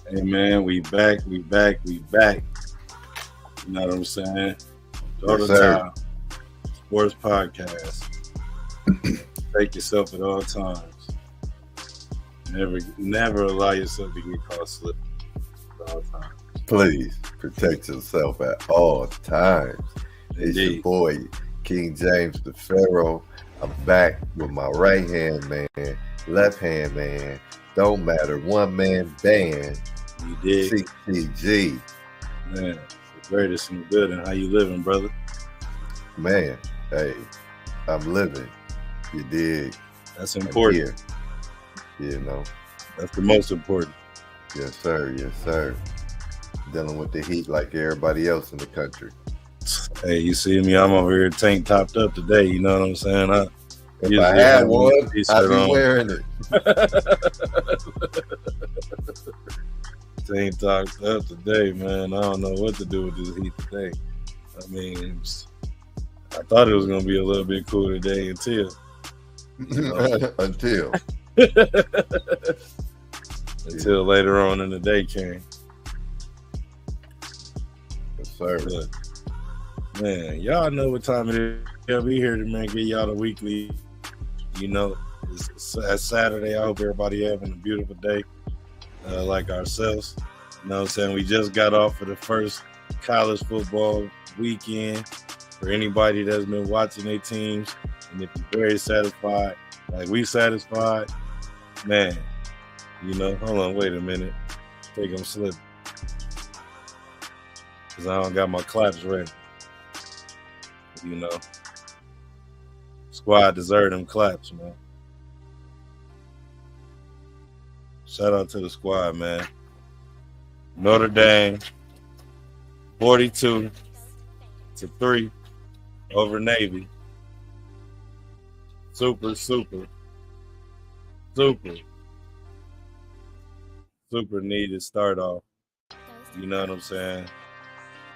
Hey man, we back, we back, we back. You know what I'm saying? All Yes, the sir. time. Sports podcast. Take yourself at all times. Never allow yourself to get caught slipping at all times. Please protect yourself at all times. It's your Indeed. boy, King James the Pharaoh. I'm back with my right hand man, left hand man. Don't matter, one man band, You did. CCG. Man, the greatest in the building. How you living, brother? Man, hey, I'm living. You dig? That's I'm important. here. You know? That's the most important. Yes, sir. Yes, sir. Dealing with the heat like everybody else in the country. Hey, you see me? I'm over here tank topped up today. You know what I'm saying? I If I usually had have one, a I'd t-shirt be on. wearing it. Tank topped up today, man. I don't know what to do with this heat today. I mean, I thought it was gonna be a little bit cooler today until Until. until later on in the day came. Yes, sir. But man, y'all know what time it is. I'll be here to man get y'all the weekly. You know, it's Saturday. I hope everybody having a beautiful day, like ourselves. You know what I'm saying? We just got off of the first college football weekend. For anybody that's been watching their teams, and if you're very satisfied, like we satisfied, man, you know, hold on, wait a minute. Think I'm slipping. Because I don't got my claps ready. You know. Squad deserve them claps, man. Shout out to the squad, man. Notre Dame, 42-3 over Navy. Super needed start off. You know what I'm saying?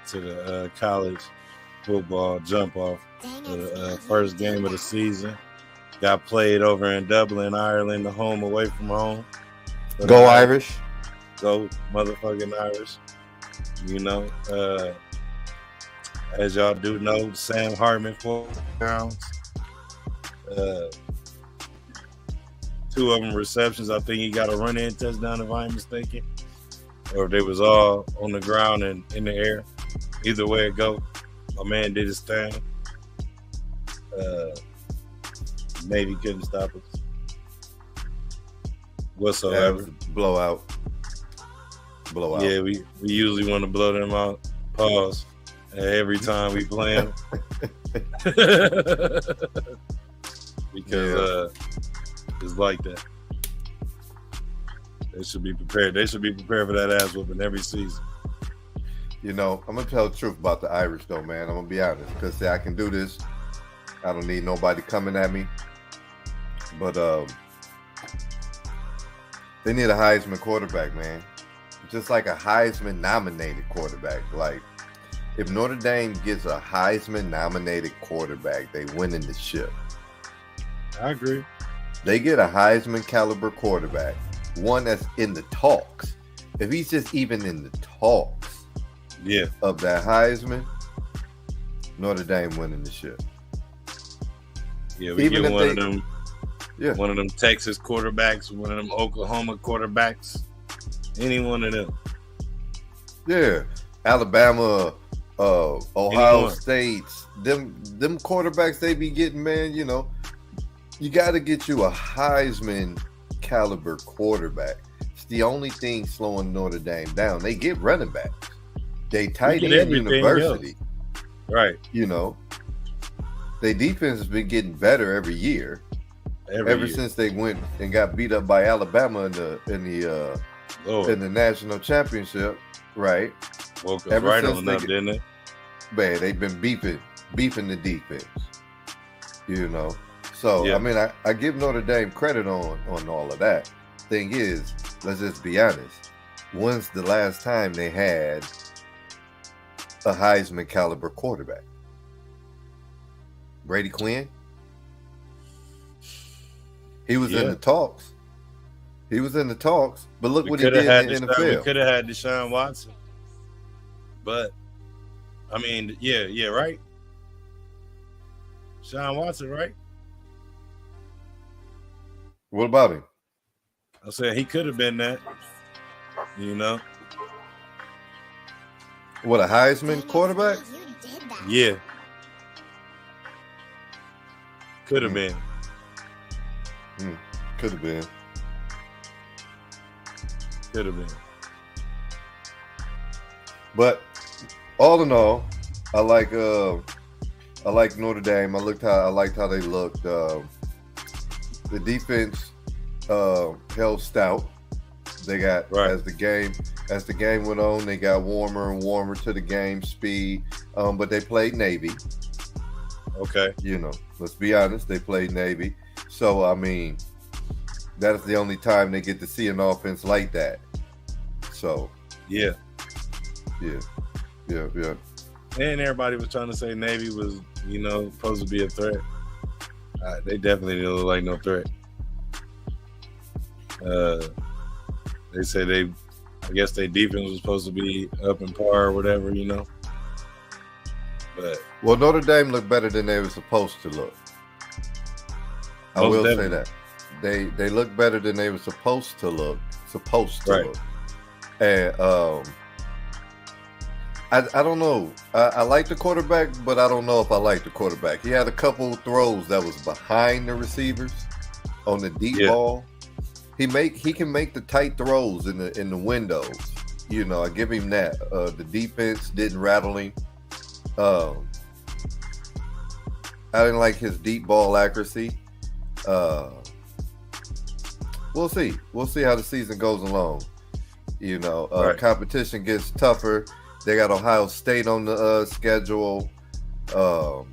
To the college football jump off. The first game of the season got played over in Dublin, Ireland, the home away from home. Go Irish. Go motherfucking Irish. You know, as y'all do know, Sam Hartman 4 rounds. 2 of them receptions. I think he got a run-in touchdown if I ain't mistaken. Or if they was all on the ground and in the air. Either way it go, my man did his thing. Navy couldn't stop us whatsoever. Blowout. Yeah, we usually want to blow them out. Pause. Every time we play them. Because it's like that. They should be prepared. They should be prepared for that ass whooping every season. You know, I'm gonna tell the truth about the Irish, though, man. I'm gonna be honest, because I can do this. I don't need nobody coming at me. But they need a Heisman quarterback, man. Just like a Heisman nominated quarterback. Like, if Notre Dame gets a Heisman nominated quarterback, they win in the ship. I agree. They get a Heisman caliber quarterback, one that's in the talks. If he's just even in the talks of that Heisman, Notre Dame winning the ship. Yeah, we even get one of them. Yeah, one of them Texas quarterbacks, one of them Oklahoma quarterbacks, any one of them. Yeah, Alabama, Ohio State, them quarterbacks they be getting, man. You know, you got to get you a Heisman caliber quarterback. It's the only thing slowing Notre Dame down. They get running backs. They tight end university, right? You know, their defense has been getting better every year. Ever since they went and got beat up by Alabama in the national championship, right? Woke up right on up, didn't they? Man, they've been beefing the defense. You know, so I mean, I give Notre Dame credit on all of that. Thing is, let's just be honest. When's the last time they had a Heisman caliber quarterback? Brady Quinn. He was in the talks. He was in the talks, but look We what he could have did had in the we NFL. could have had Deshaun Watson, but I mean, yeah, right. Deshaun Watson, right? What about him? I said he could have been that. You know, What, a Heisman quarterback? yeah, could have been. Could have been. Could have been. But all in all, I like Notre Dame. I liked how they looked. The defense held stout. They got Right. as the game went on, they got warmer and warmer to the game speed. But they played Navy. Okay. Let's be honest, they played Navy. So I mean, that is the only time they get to see an offense like that. So Yeah. yeah. And everybody was trying to say Navy was, supposed to be a threat. They definitely didn't look like no threat. They said I guess their defense was supposed to be up in par or whatever, But Well, Notre Dame looked better than they were supposed to look. I Most will say definitely. that they look better than they were supposed to look. Right. Look. And I don't know. I like the quarterback, but I don't know if I like the quarterback. He had a couple throws that was behind the receivers on the deep ball. He can make the tight throws in the windows. I give him that. The defense didn't rattle him. I didn't like his deep ball accuracy. We'll see. We'll see how the season goes along. Right. Competition gets tougher. They got Ohio State on the schedule. I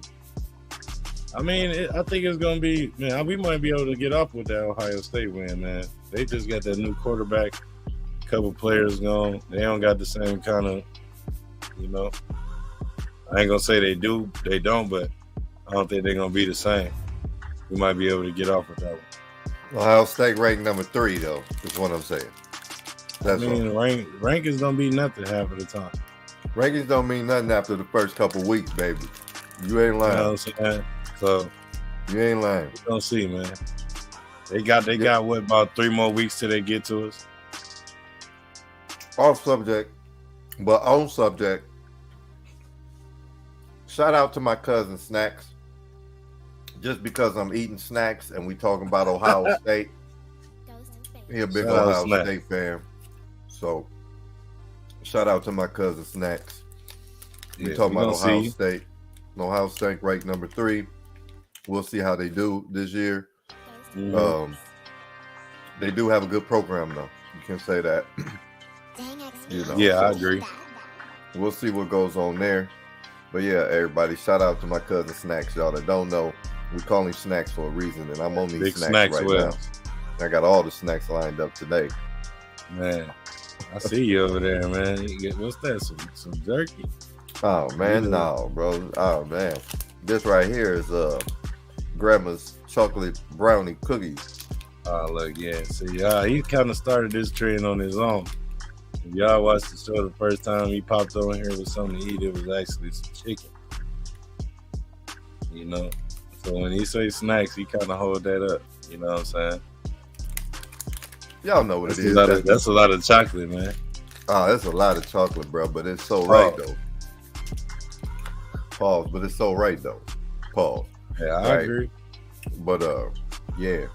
mean, I think it's gonna be, man. We might be able to get off with that Ohio State win, man. They just got that new quarterback, couple players gone. They don't got the same kind of, I ain't gonna say they do, they don't, but I don't think they're gonna be the same. We might be able to get off with that one. Ohio State ranked number 3, though. Is what I'm saying. That's I mean, rankings don't be nothing half of the time. rankings don't mean nothing after the first couple weeks, baby. You ain't You lying. know what I'm saying? So You ain't lying. we gonna see, man. They got what, about 3 more weeks till they get to us. Off subject, but on subject. Shout out to my cousin Snacks. Just because I'm eating snacks and we talking about Ohio State, he a big Shout out Ohio Snack. State fan. So shout out to my cousin Snacks. We Yeah, talking we about gonna Ohio see. State. Ohio State ranked number 3. We'll see how they do this year. Mhm. They do have a good program though. You can say that. Yeah, I agree. We'll see what goes on there. But yeah, everybody, shout out to my cousin Snacks. Y'all that don't know, we call him Snacks for a reason, and I'm on these Big snacks right Well. now. I got all the snacks lined up today. Man, I see you over there, man. What's that? Some jerky? Oh man, Yeah. no, bro. Oh man, this right here is Grandma's chocolate brownie cookies. Oh, look, yeah. See, he kind of started this trend on his own. If y'all watched the show the first time he popped over here with something to eat, it was actually some chicken. So when he say snacks, he kind of hold that up. You know what I'm saying? Y'all know what That's it is. that's a lot of chocolate, man. Oh, that's a lot of chocolate, bro. But it's so right Pause. though. Pause. But it's so right though. Pause. Yeah, I Right. agree. But yeah.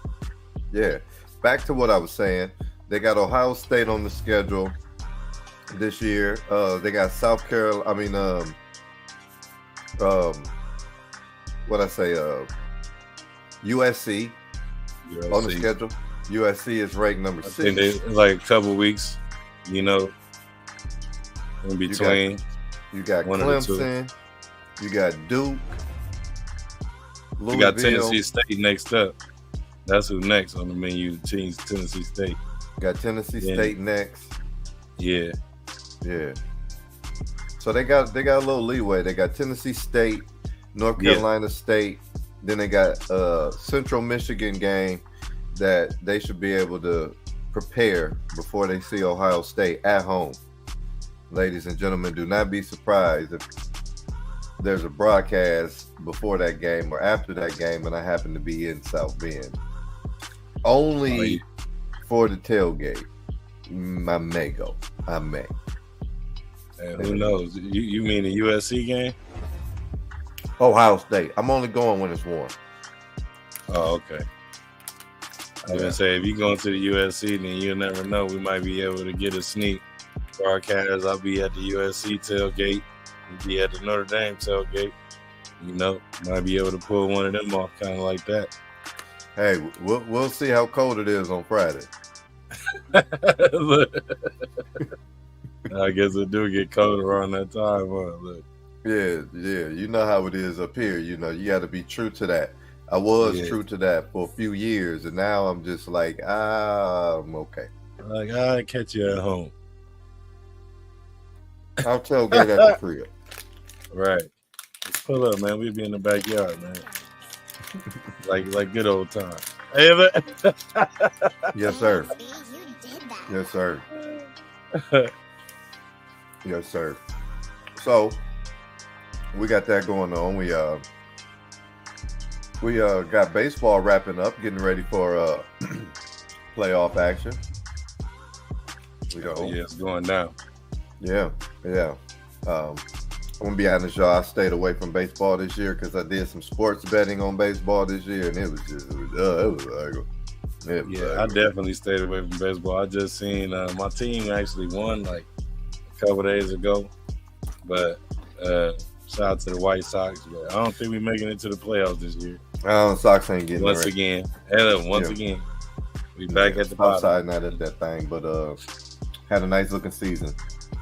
Back to what I was saying. They got Ohio State on the schedule this year. They got South Carolina. I mean, USC on the schedule. USC is ranked number I think 6. they like a couple weeks, in between. You got one of the two. Clemson. You got Duke. We got Louisville. Tennessee State next up. That's who next on the menu. Tennessee State. Got Tennessee Yeah. State next. Yeah. Yeah. So they got a little leeway. They got Tennessee State, North Yeah. Carolina State. Then they got Central Michigan game that they should be able to prepare before they see Ohio State at home. Ladies and gentlemen, do not be surprised if there's a broadcast before that game or after that game and I happen to be in South Bend. Only for the tailgate. I may go. I may. And who knows? You mean the USC game? Ohio State. I'm only going when it's warm. Oh, okay. I was gonna say, if you going to the USC, then you'll never know. We might be able to get a sneak broadcast. I'll be at the USC tailgate. You'll be at the Notre Dame tailgate. You know, might be able to pull one of them off, kind of like that. Hey, we'll see how cold it is on Friday. Look, I guess it do get colder around that time. Huh? Look. Yeah. You know how it is up here. You know, you got to be true to that. I was true to that for a few years, and now I'm just like, I'm okay. Like, I'll catch you at home. I'll tailgate at the crib. Right. Let's pull up, man. We'll be in the backyard, man. like good old times. Hey, yes, sir. Yes, sir. Yes, sir. So we got that going on. We got baseball wrapping up, getting ready for playoff action. It's going down. Yeah. I'm gonna be honest, y'all. I stayed away from baseball this year because I did some sports betting on baseball this year, and it was ugly. I definitely stayed away from baseball. I just seen my team actually won like a couple days ago, but shout out to the White Sox. But I don't think we're making it to the playoffs this year. Sox ain't getting once again. Again, we back at the bottom. Outside not at that thing, but had a nice looking season.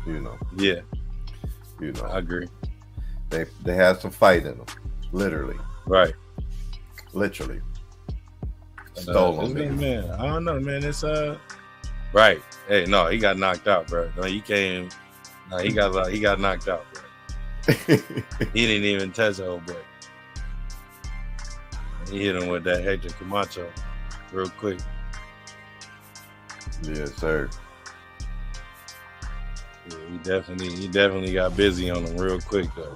You know. Yeah. You know. I agree. They had some fight in them, literally. Right. Literally. Stolen man. I don't know, man. It's right. Hey, no, he got knocked out, bro. No, he came. No, he got knocked out, bro. He didn't even touch the old boy. He hit him with that Hector Camacho real quick. Yes, sir. Yeah, he definitely got busy on him real quick though.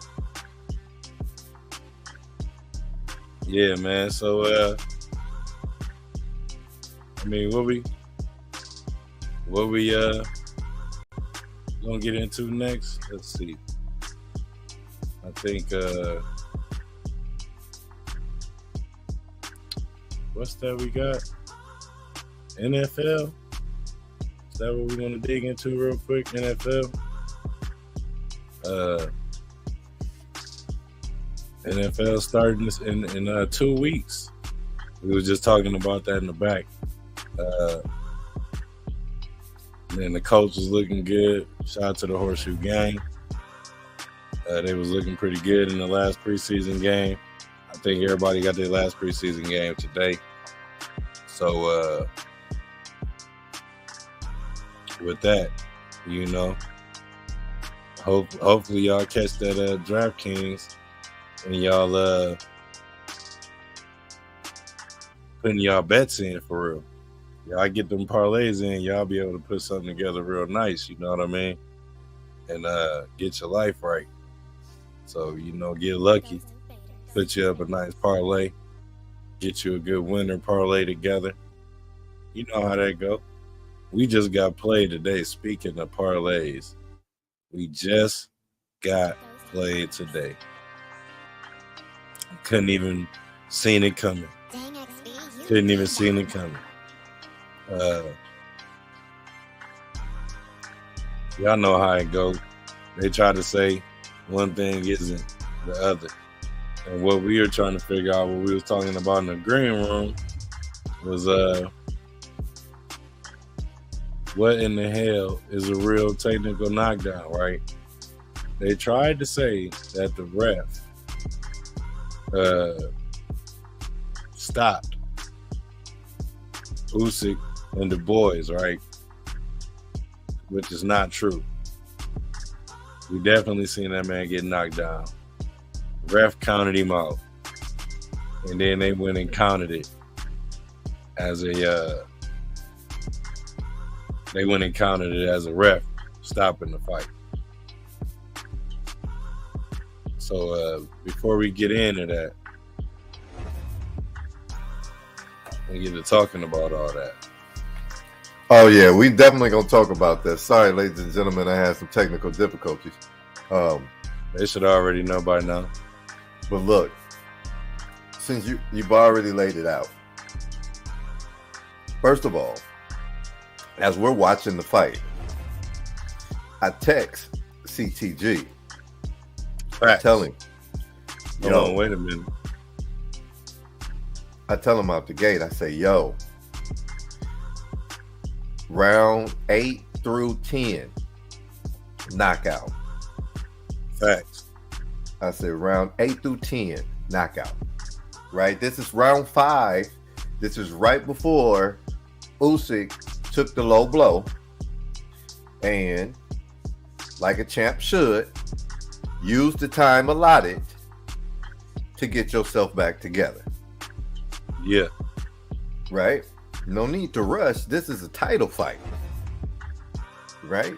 Yeah, man. So I mean, what we gonna get into next? Let's see. I think what's that we got? NFL? Is that what we want to dig into real quick? NFL? NFL starting in 2 weeks. We were just talking about that in the back. And the coach was looking good. Shout out to the Horseshoe Gang. They was looking pretty good in the last preseason game. I think everybody got their last preseason game today. So with that, you know, hopefully y'all catch that DraftKings and y'all putting y'all bets in for real. Y'all get them parlays in, y'all be able to put something together real nice, you know what I mean? And get your life right. So, you know, get lucky, put you up a nice parlay, get you a good winner parlay together. You know how that go. We just got played today. Speaking of parlays, we just got played today. Couldn't even seen it coming. Couldn't even seen it coming. Y'all know how it goes. They try to say one thing isn't the other. And what we were trying to figure out, what we was talking about in the green room, was what in the hell is a real technical knockdown, right? They tried to say that the ref stopped Usyk and the boys, right? Which is not true. We definitely seen that man get knocked down. Ref counted him out. And then they went and counted it as a they went and counted it as a ref stopping the fight. So before we get into that, we get to talking about all that. Oh yeah, we definitely gonna talk about that. Sorry, ladies and gentlemen, I had some technical difficulties. They should already know by now. But look, since you've already laid it out. First of all, as we're watching the fight, I text CTG. Tell him. Hold on, wait a minute. I tell him out the gate, I say, yo, round 8 through 10, knockout. Facts. I said round 8 through 10, knockout. Right? This is round 5. This is right before Usyk took the low blow. And like a champ should, use the time allotted to get yourself back together. Yeah. Right? No need to rush. This is a title fight. Right?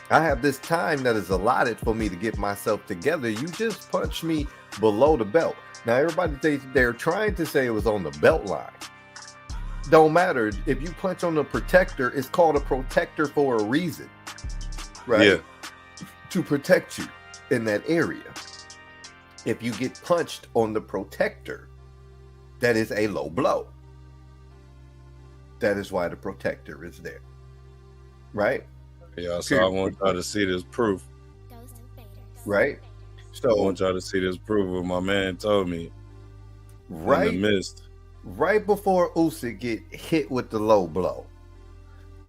I have this time that is allotted for me to get myself together. You just punched me below the belt. Now, everybody, they're trying to say it was on the belt line. Don't matter. If you punch on the protector, it's called a protector for a reason. Right? Yeah. To protect you in that area. If you get punched on the protector, that is a low blow. That is why the protector is there. Right? Yeah, so I want y'all to see this proof. Right? So I want y'all to see this proof what my man told me. Right. In the mist. Right before Usyk get hit with the low blow,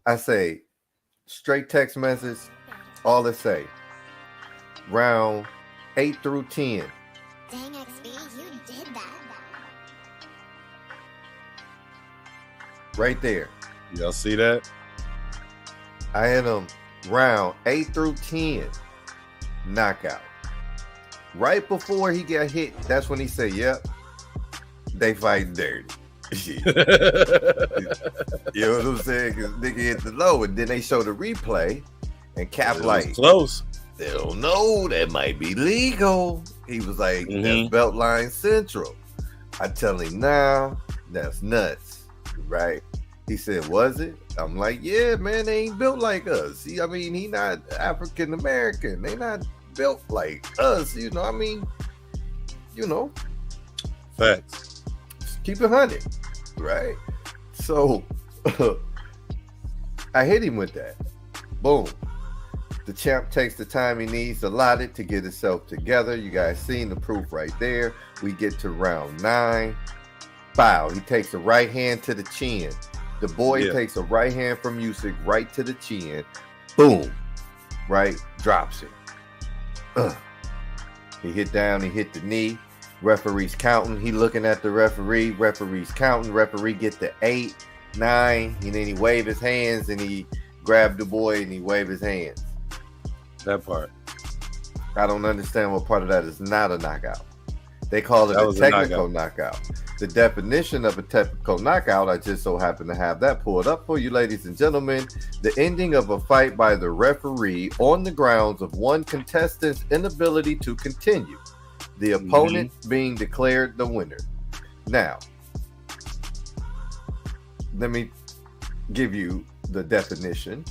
I say, straight text message, all it say, round 8 through 10. Dang, XB, you did that. Right there. Y'all see that? I had him round 8 through 10, knockout. Right before he got hit, that's when he said, yep, they fight dirty. You know what I'm saying? Because nigga hit the low, and then they show the replay, and Cap like, close. They don't know, that might be legal. He was like, that's Beltline Central. I tell him, nah, that's nuts, right? He said, was it? I'm like, yeah, man, they ain't built like us. See, I mean, he not African American. They not built like us, you know. I mean, you know. Facts. Just keep it 100, right? So, I hit him with that. Boom. The champ takes the time he needs allotted to get himself together. You guys seen the proof right there. We get to round 9. Bow. He takes a right hand to the chin. The boy takes a right hand from Usyk right to the chin. Boom. Right? Drops it. He hit down. He hit the knee. Referee's counting. He looking at the referee. Referee's counting. Referee get the 8, 9. And then he wave his hands and he grabbed the boy and he wave his hands. That part. I don't understand what part of that is not a knockout. They call it a technical knockout. The definition of a technical knockout, I just so happen to have that pulled up for you, ladies and gentlemen. The ending of a fight by the referee on the grounds of one contestant's inability to continue, the opponent being declared the winner. Now, let me give you the definition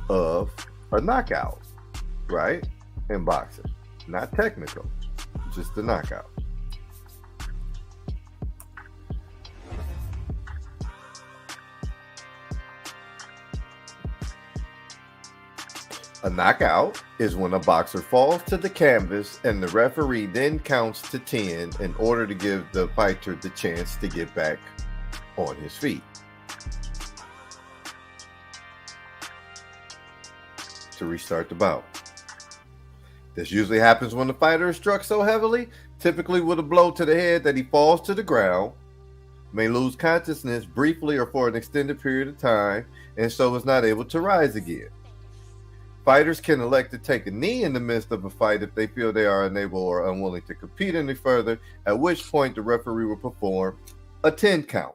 of a knockout, right? In boxing, not technical, just the knockout. A knockout is when a boxer falls to the canvas and the referee then counts to 10 in order to give the fighter the chance to get back on his feet. To restart the bout. This usually happens when the fighter is struck so heavily, typically with a blow to the head, that he falls to the ground, may lose consciousness briefly or for an extended period of time, and so is not able to rise again. Fighters can elect to take a knee in the midst of a fight if they feel they are unable or unwilling to compete any further, at which point the referee will perform a 10 count.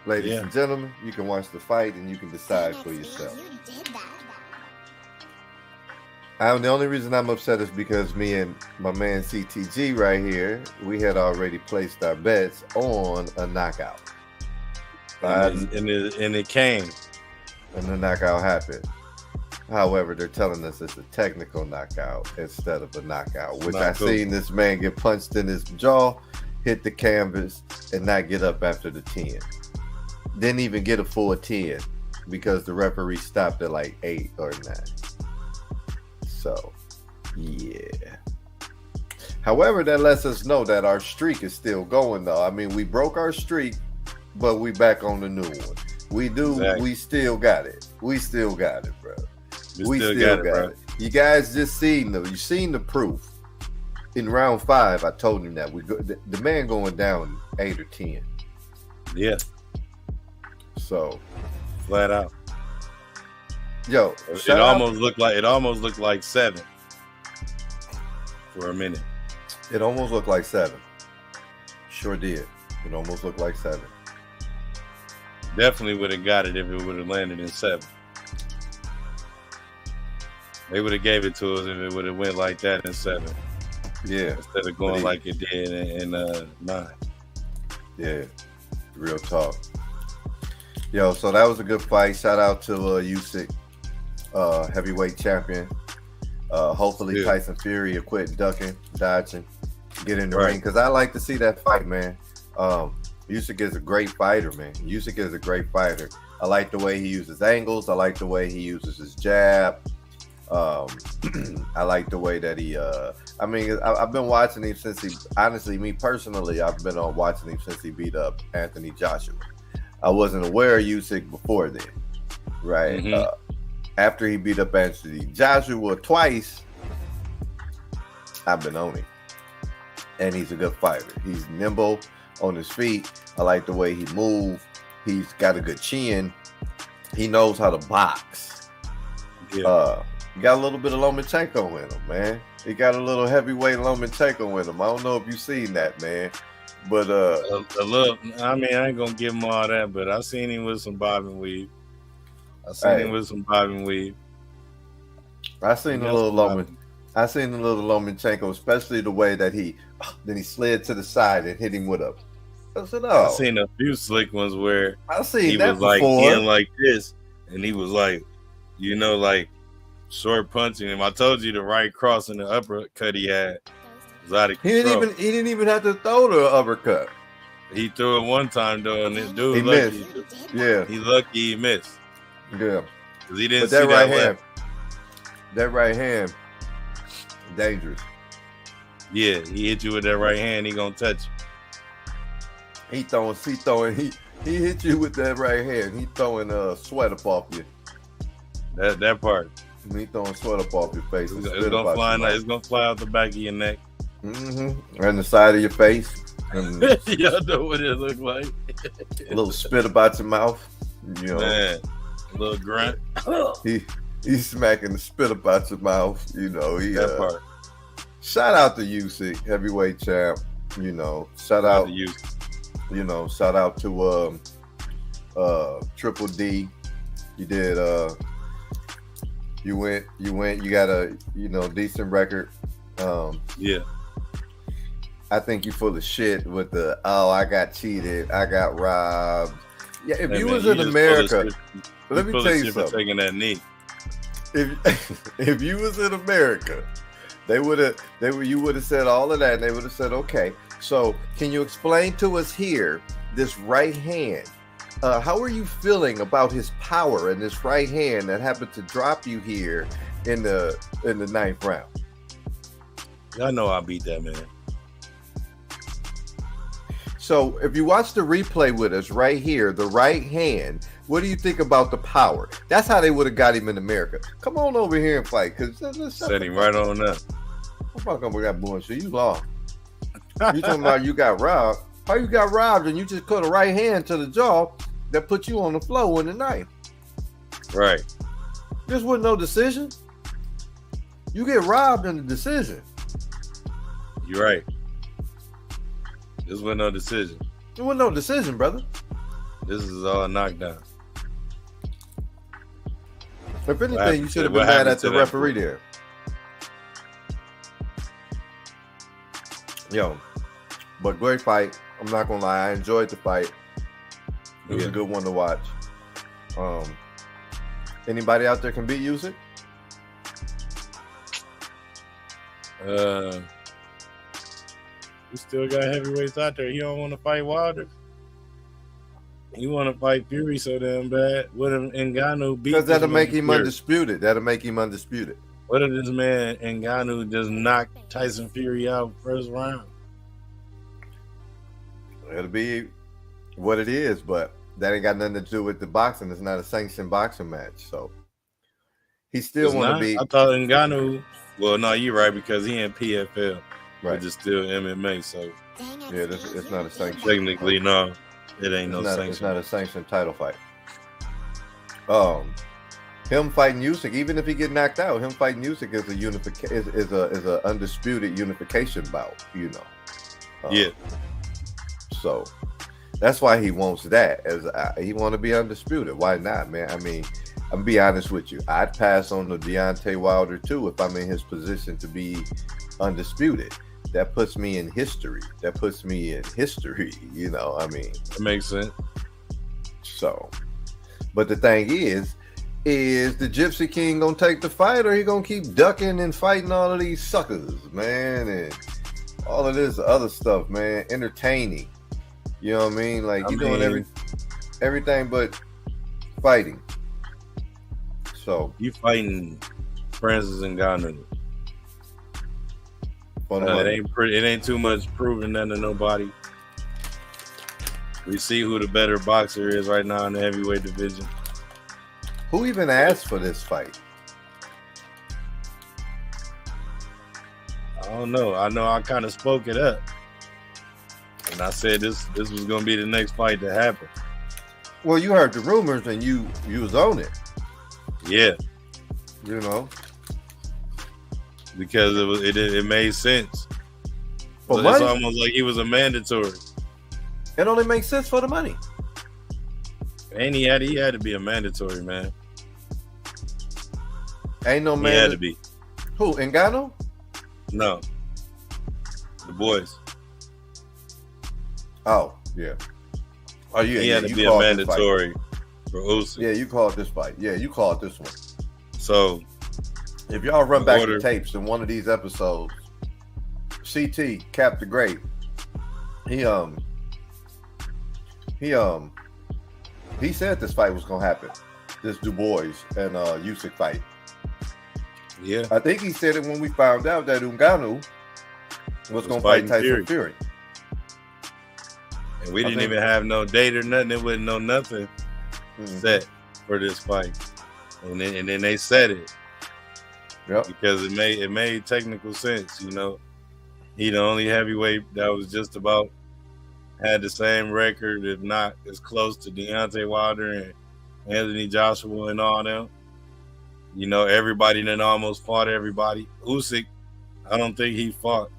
Ladies and gentlemen, you can watch the fight and you can decide for yourself. You did that. The only reason I'm upset is because me and my man CTG right here, we had already placed our bets on a knockout. And it came. And the knockout happened. However, they're telling us it's a technical knockout instead of a knockout, which I seen this man get punched in his jaw, hit the canvas, and not get up after the 10. Didn't even get a full 10 because the referee stopped at like 8 or 9. So, yeah. However, that lets us know that our streak is still going, though. I mean, we broke our streak, but we back on the new one. We still got it. We still got it, bro. We still got it. You guys just seen the proof. In round 5, I told him that the man going down 8 or 10. Yeah. So, flat out. Yo, it almost looked like 7 for a minute. It almost looked like 7. Sure did. It almost looked like 7. Definitely would have got it if it would have landed in 7. They would have gave it to us if it would have went like that in 7. Yeah. Instead of going like it did in 9. Yeah. Real talk. Yo, so that was a good fight. Shout out to Usyk, heavyweight champion. Hopefully Tyson Fury will quit ducking, dodging, get in the ring. Because I like to see that fight, man. Usyk is a great fighter, man. Usyk is a great fighter. I like the way he uses angles. I like the way he uses his jab. I like the way that he I've been watching him since me personally, I've been watching him since he beat up Anthony Joshua. I wasn't aware of Usyk before then, right? Mm-hmm. After he beat up Anthony Joshua twice, I've been on him. And he's a good fighter. He's nimble on his feet. I like the way he moves. He's got a good chin. He knows how to box. Yeah. He got a little bit of Lomachenko in him, man. He got a little heavyweight Lomachenko in him. I don't know if you've seen that, man. But a little. I mean, I ain't gonna give him all that, but I seen him with some bob and weave. I seen a little Lomachenko, especially the way that he slid to the side and hit him with a. I said, I seen a few slick ones where he was like before. in like this, and he was like, like short punching him. I told you the right cross and the uppercut he had. He didn't even have to throw the uppercut. He threw it one time though, and this dude he missed. Yeah, he lucky he missed. Yeah, because he didn't see that right hand. left. That right hand, dangerous. Yeah, he hit you with that right hand. He gonna touch you. He hit you with that right hand. He throwing sweat up off you. That part. He throwing sweat up off your face. It's gonna fly. It's gonna fly out the back of your neck. Mm-hmm. And the side of your face. Y'all know what it look like. A little spit about your mouth. Man, a little grunt. He's smacking the spit about your mouth. That part. Shout out to Usyk, heavyweight champ. Shout out to Usyk. Shout out to Triple D. You did. You went. You got a decent record. Yeah. I think you full of shit with the I got cheated, I got robbed. Yeah, if you was in America, let me tell you something. Taking that knee. If you was in America, you would have said all of that, and they would have said, okay, so can you explain to us here this right hand? How are you feeling about his power in this right hand that happened to drop you here in the 9th round? Y'all know I beat that man. So if you watch the replay with us right here, the right hand, what do you think about the power? That's how they would have got him in America. Come on over here and fight. Set him right on up. I'm fucking with that bullshit. You lost. You talking about you got robbed. How you got robbed and you just put a right hand to the jaw that put you on the floor in the knife? Right. This wasn't no decision. You get robbed in the decision. You're right. This wasn't no decision. It wasn't no decision, brother. This is all knockdown. If anything, happened you to- should have what been mad happened at the to that referee boy? there. Yo, but great fight. I'm not gonna lie, I enjoyed the fight. It was Yeah. a good one to watch. Anybody out there can beat Usyk? We still got heavyweights out there. He don't want to fight Wilder. He want to fight Fury so damn bad. What if Ngannou beat? Because that'll this make man him Fury? undisputed. That'll make him undisputed. What if this man Ngannou just knocked Tyson Fury out first round? It'll be what it is, but that ain't got nothing to do with the boxing. It's not a sanctioned boxing match, so he still It's want not? to be I thought Ngannou. Well, no, you're right because he in PFL, right. which is still MMA. So Dang Yeah, XP, it's you not a did sanction. that. technically, no, it ain't no It's sanction. not a sanctioned title fight. Him fighting Usyk, even if he get knocked out, him fighting Usyk is a is a undisputed unification bout. You know. Yeah, So that's why he wants that. He want to be undisputed. Why not, man? I mean, I'm gonna be honest with you. I'd pass on the Deontay Wilder too if I'm in his position to be undisputed. That puts me in history. You know, I mean, that makes sense. so. But the thing is the Gypsy King gonna take the fight, or he gonna keep ducking and fighting all of these suckers, man, and all of this other stuff, man, entertaining. You know what I mean? Like you doing everything but fighting. So You fighting Francis Ngannou. for the money. It ain't too much proving that to nobody. We see who the better boxer is right now in the heavyweight division. Who even asked for this fight? I don't know. I know I kind of spoke it up, and I said this was gonna be the next fight to happen. Well, you heard the rumors and you was on it. Yeah, You know, because it made sense. for It's money. almost like he was a mandatory, It only makes sense for the money. and he had to be a mandatory, man. Ain't no He man. had to be. Who, Ngannou? No, the boys. Oh yeah. Oh yeah. He yeah, had to you be a called this fight. mandatory for Usyk. Yeah, you called this fight. Yeah, you called this one. So If y'all run back Order. the tapes in one of these episodes, CT Cap the Great, he said this fight was gonna happen. This Du Bois and Usyk fight. yeah, I think he said it when we found out that Ngannou was gonna fight fighting Tyson Fury. and we I didn't think- even have no date or nothing. It wasn't no nothing Mhm. set for this fight, and then they said it Yep. because it made technical sense. You know, he the only heavyweight that was just about had the same record, if not as close to Deontay Wilder and Anthony Joshua and all them. You know, everybody then almost fought everybody. Usyk, I don't think he fought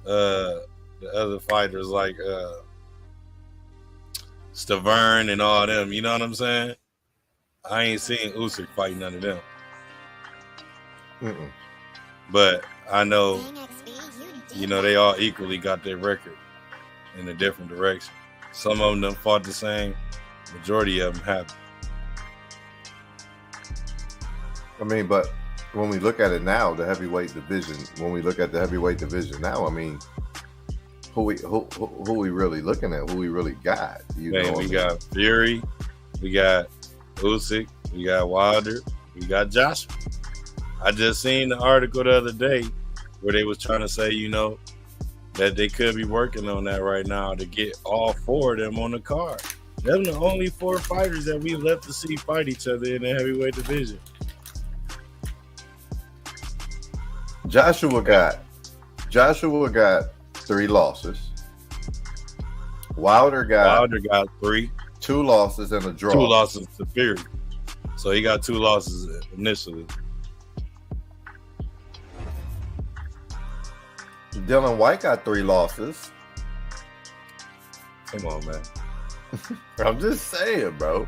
the other fighters like Stavern and all them. You know what I'm saying? I ain't seen Usyk fight none of them. Mm-mm. But I know, Dang XP, you did you know, they all equally got their record in a different direction. Some of them fought the same. Majority of them haven't. I mean, but when we look at it now, the heavyweight division. When we look at the heavyweight division now, I mean, who we really looking at? Who we really got? You Man, know, we got Fury, we got Usyk, we got Wilder, we got Joshua. I just seen the article the other day where they was trying to say, you know, that they could be working on that right now to get all four of them on the card. Them the only four fighters that we left to see fight each other in the heavyweight division. Joshua got 3 losses. Wilder got 3, 2 losses and a draw. 2 losses to Fury. So he got 2 losses initially. Dylan White got 3 losses. Come on, man. I'm just saying, bro.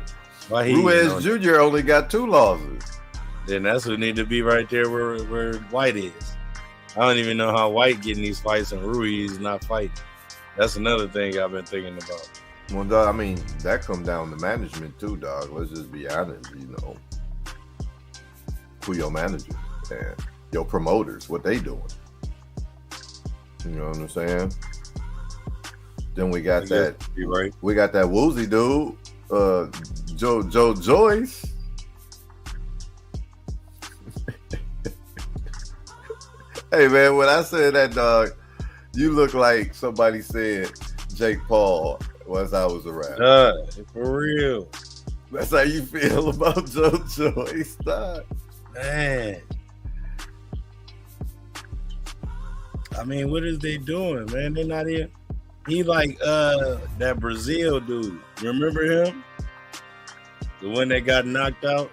Why he Ruiz Jr. only got 2 losses. Then that's who need to be right there where White is. I don't even know how White getting these fights and Ruiz not fighting. That's another thing I've been thinking about. Well, dog, I mean, that comes down to management too, dog. Let's just be honest, who your managers and your promoters, what they doing. You know what I'm saying? Then we got that. You right. We got that woozy dude, Joe Joyce. Hey man, when I said that, dog, you look like somebody said Jake Paul once I was around. For real. That's how you feel about Joe Joyce, dog. Man. I mean, what is they doing, man? They're not here. He like that Brazil dude. Remember him? The one that got knocked out?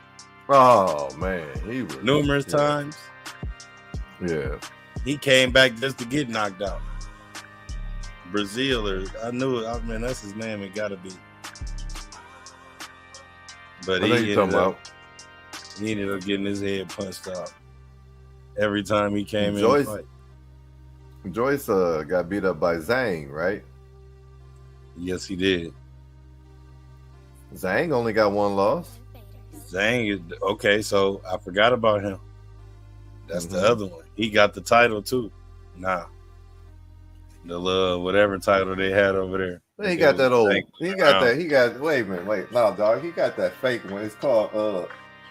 Oh man, he was numerous times. Yeah. He came back just to get knocked out. Brazil, or I knew it. I mean, that's his name. It gotta be. But he ended up getting his head punched out every time he came in the fight. Joyce got beat up by Zhang, right? Yes, he did. Zhang only got 1 loss. Zhang is okay, so I forgot about him. That's the other one. He got the title too. Nah. The whatever title they had over there. He got that old. He got that. He got. Wait a minute. Wait, no, dog. He got that fake one. It's called.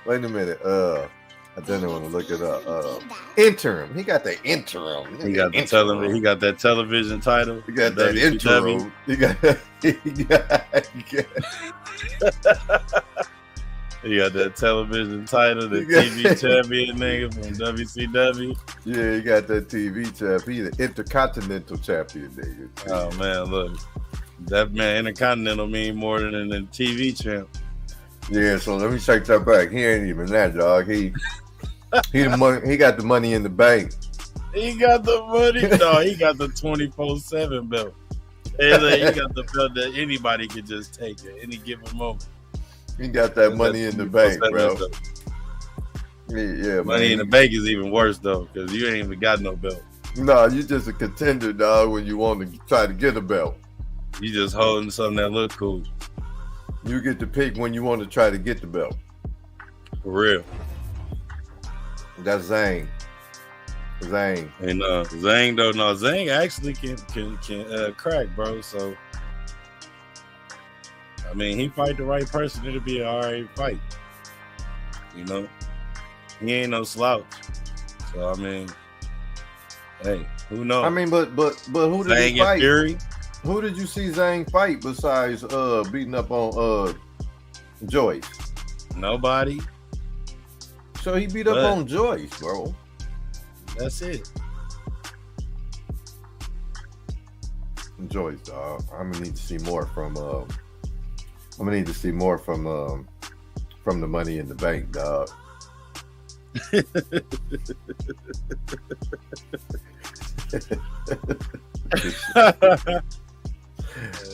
Wait a minute. I didn't want to look it up. Interim. He got the interim. He got the television. He got that television title. He got that interim. He got. He got that television title, the TV champion nigga from WCW. Yeah, he got that TV champ. He the intercontinental champion nigga. Oh man, look, that man intercontinental mean more than the TV champ. Yeah, so let me take that back. He ain't even that, dog. He got the money in the bank. He got the money. No, he got the 24/7 belt. He got the belt that anybody can just take at any given moment. He got that money in the bank, bro. Yeah, money in the bank is even worse though, because you ain't even got no belt. No, you just a contender, dog. When you want to try to get a belt, you just holding something that look cool. You get to pick when you want to try to get the belt. For real. That's Zhang. And Zhang though, no, Zhang actually can crack, bro. So I mean, he fight the right person, it'll be an alright fight. You know, he ain't no slouch. So I mean, hey, who knows? I mean, but who did he fight? Fury? Who did you see Zhang fight besides beating up on Joyce? Nobody. So he beat up on Joyce, bro. That's it. Joyce, dog. I'm gonna need to see more from. I'm gonna need to see more from the Money in the Bank, dog.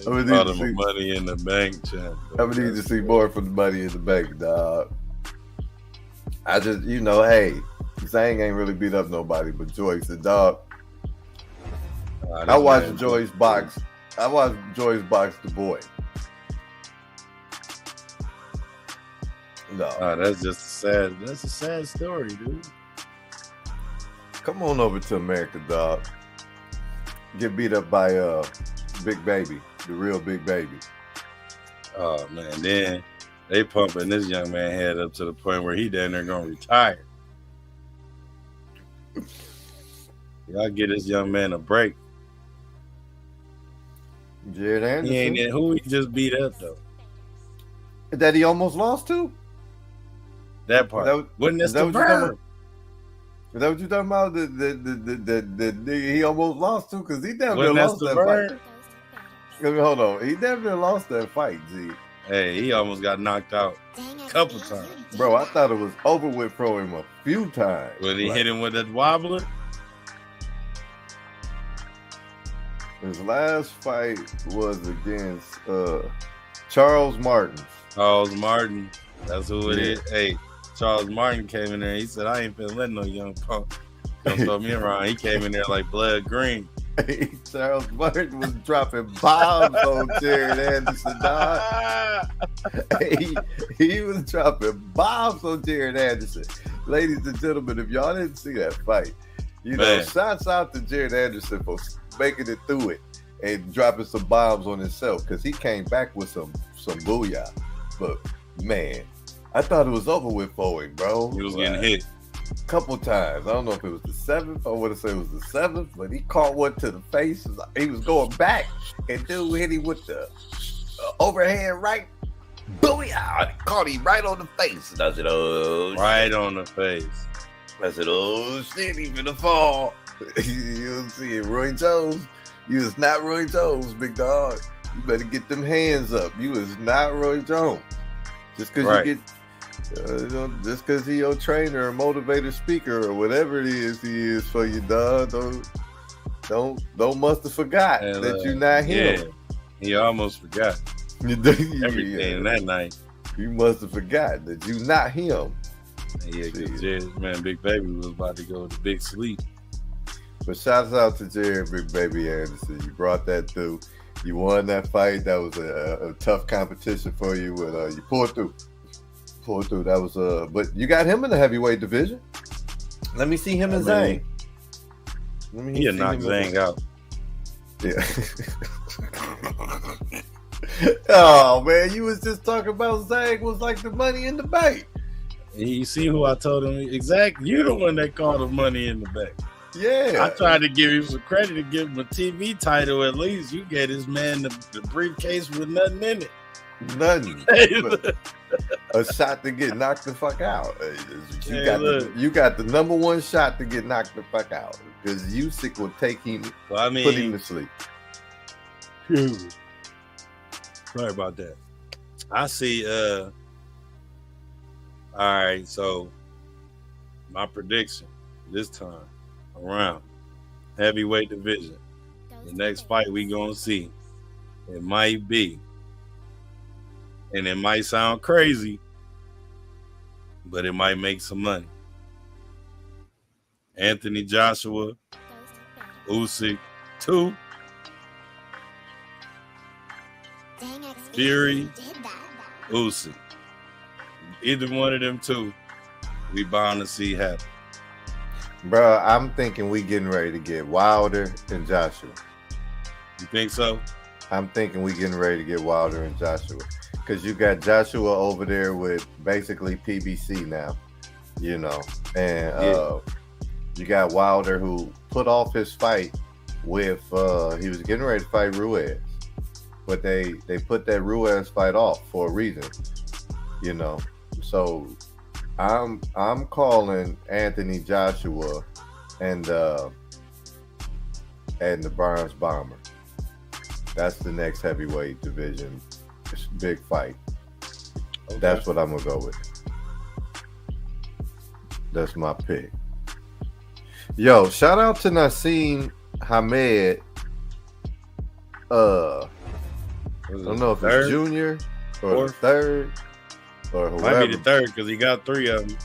I'm gonna need Money in the Bank, champ. I'm gonna need to see more from the Money in the Bank, dog. I just, hey, Zhang ain't really beat up nobody but Joyce, the dog. I watched Joyce box. I watched Joyce box the boy. No, that's just a sad story, dude. Come on over to America, dog. Get beat up by Big Baby, the real Big Baby. Oh man, then they pumping this young man head up to the point where he down there gonna retire. Y'all get this young man a break. Jared Anderson. He ain't who he just beat up though. That he almost lost to? That part. Wasn't this the Bird? Is that what you talking about? The nigga he almost lost to? Because he damn near lost that fight. Hold on. He damn near lost that fight, G. Hey, he almost got knocked out a couple times. Bro, I thought it was over with for him a few times. When he hit him with that wobbler? His last fight was against Charles Martin. Charles Martin. That's who it Yeah. is. Hey, Charles Martin came in there. He said, I ain't finna let no young punk don't throw me around. He came in there like blood green. Charles Martin was dropping bombs on Jared Anderson, dog. he was dropping bombs on Jared Anderson. Ladies and gentlemen, if y'all didn't see that fight, you know, Man. shouts out to Jared Anderson for making it through it and dropping some bombs on himself, because he came back with some booyah. But man, I thought it was over with for him, bro. He was getting hit. Couple times. I don't know if it was the seventh. I want to say it was the seventh, but he caught one to the face. He was going back, and dude hit him with the overhand right. Booyah! Caught him right on the face. And I said, oh, Right on the face. I said, oh shit, he finna fall. You see it, Roy Jones. You is not Roy Jones, big dog. You better get them hands up. You is not Roy Jones. Just because Right. you get, just because he your trainer or motivator speaker or whatever it is he is for you, dog. Don't must have forgot And, that you're not him. Yeah, he almost forgot Everything everything that night. You must have forgot that you're not him. Yeah, because man, Big Baby was about to go to big sleep. But shouts out to Jared Big Baby Anderson. You brought that through. You won that fight. That was a tough competition for you, but you pulled through. That was but you got him in the heavyweight division. Let me see him and Zhang. He'll knock Zhang out. Yeah. Oh man, you was just talking about Zhang was like the money in the bank. You see who I told him? Exactly. You the one that called him money in the bank. Yeah. I tried to give him some credit to give him a TV title at least. You get this man the briefcase with nothing in it. Nothing. But a shot to get knocked the fuck out. You got the number one shot to get knocked the fuck out, because Usyk will take him, Well, I put him mean, to sleep. sorry about that. I see. All right, so my prediction this time around heavyweight division, the next fight we gonna see, it might be, and it might sound crazy, but it might make some money. Anthony Joshua, Usyk 2, Dang XP, Fury. you did that. Usyk. Either one of them two, we bound to see happen. Bro, I'm thinking we getting ready to get Wilder and Joshua. You think so? I'm thinking we getting ready to get Wilder and Joshua, because you got Joshua over there with basically PBC now, you know, and you got Wilder who put off his fight with he was getting ready to fight Ruiz, but they put that Ruiz fight off for a reason, you know. So I'm calling Anthony Joshua and the Barnes Bomber. That's the next heavyweight division big fight. Okay. That's what I'm gonna go with. That's my pick. Yo, shout out to Nassim Hamed. I don't know if third? it's junior or Fourth? third or whoever. Might be the third because he got 3 of them.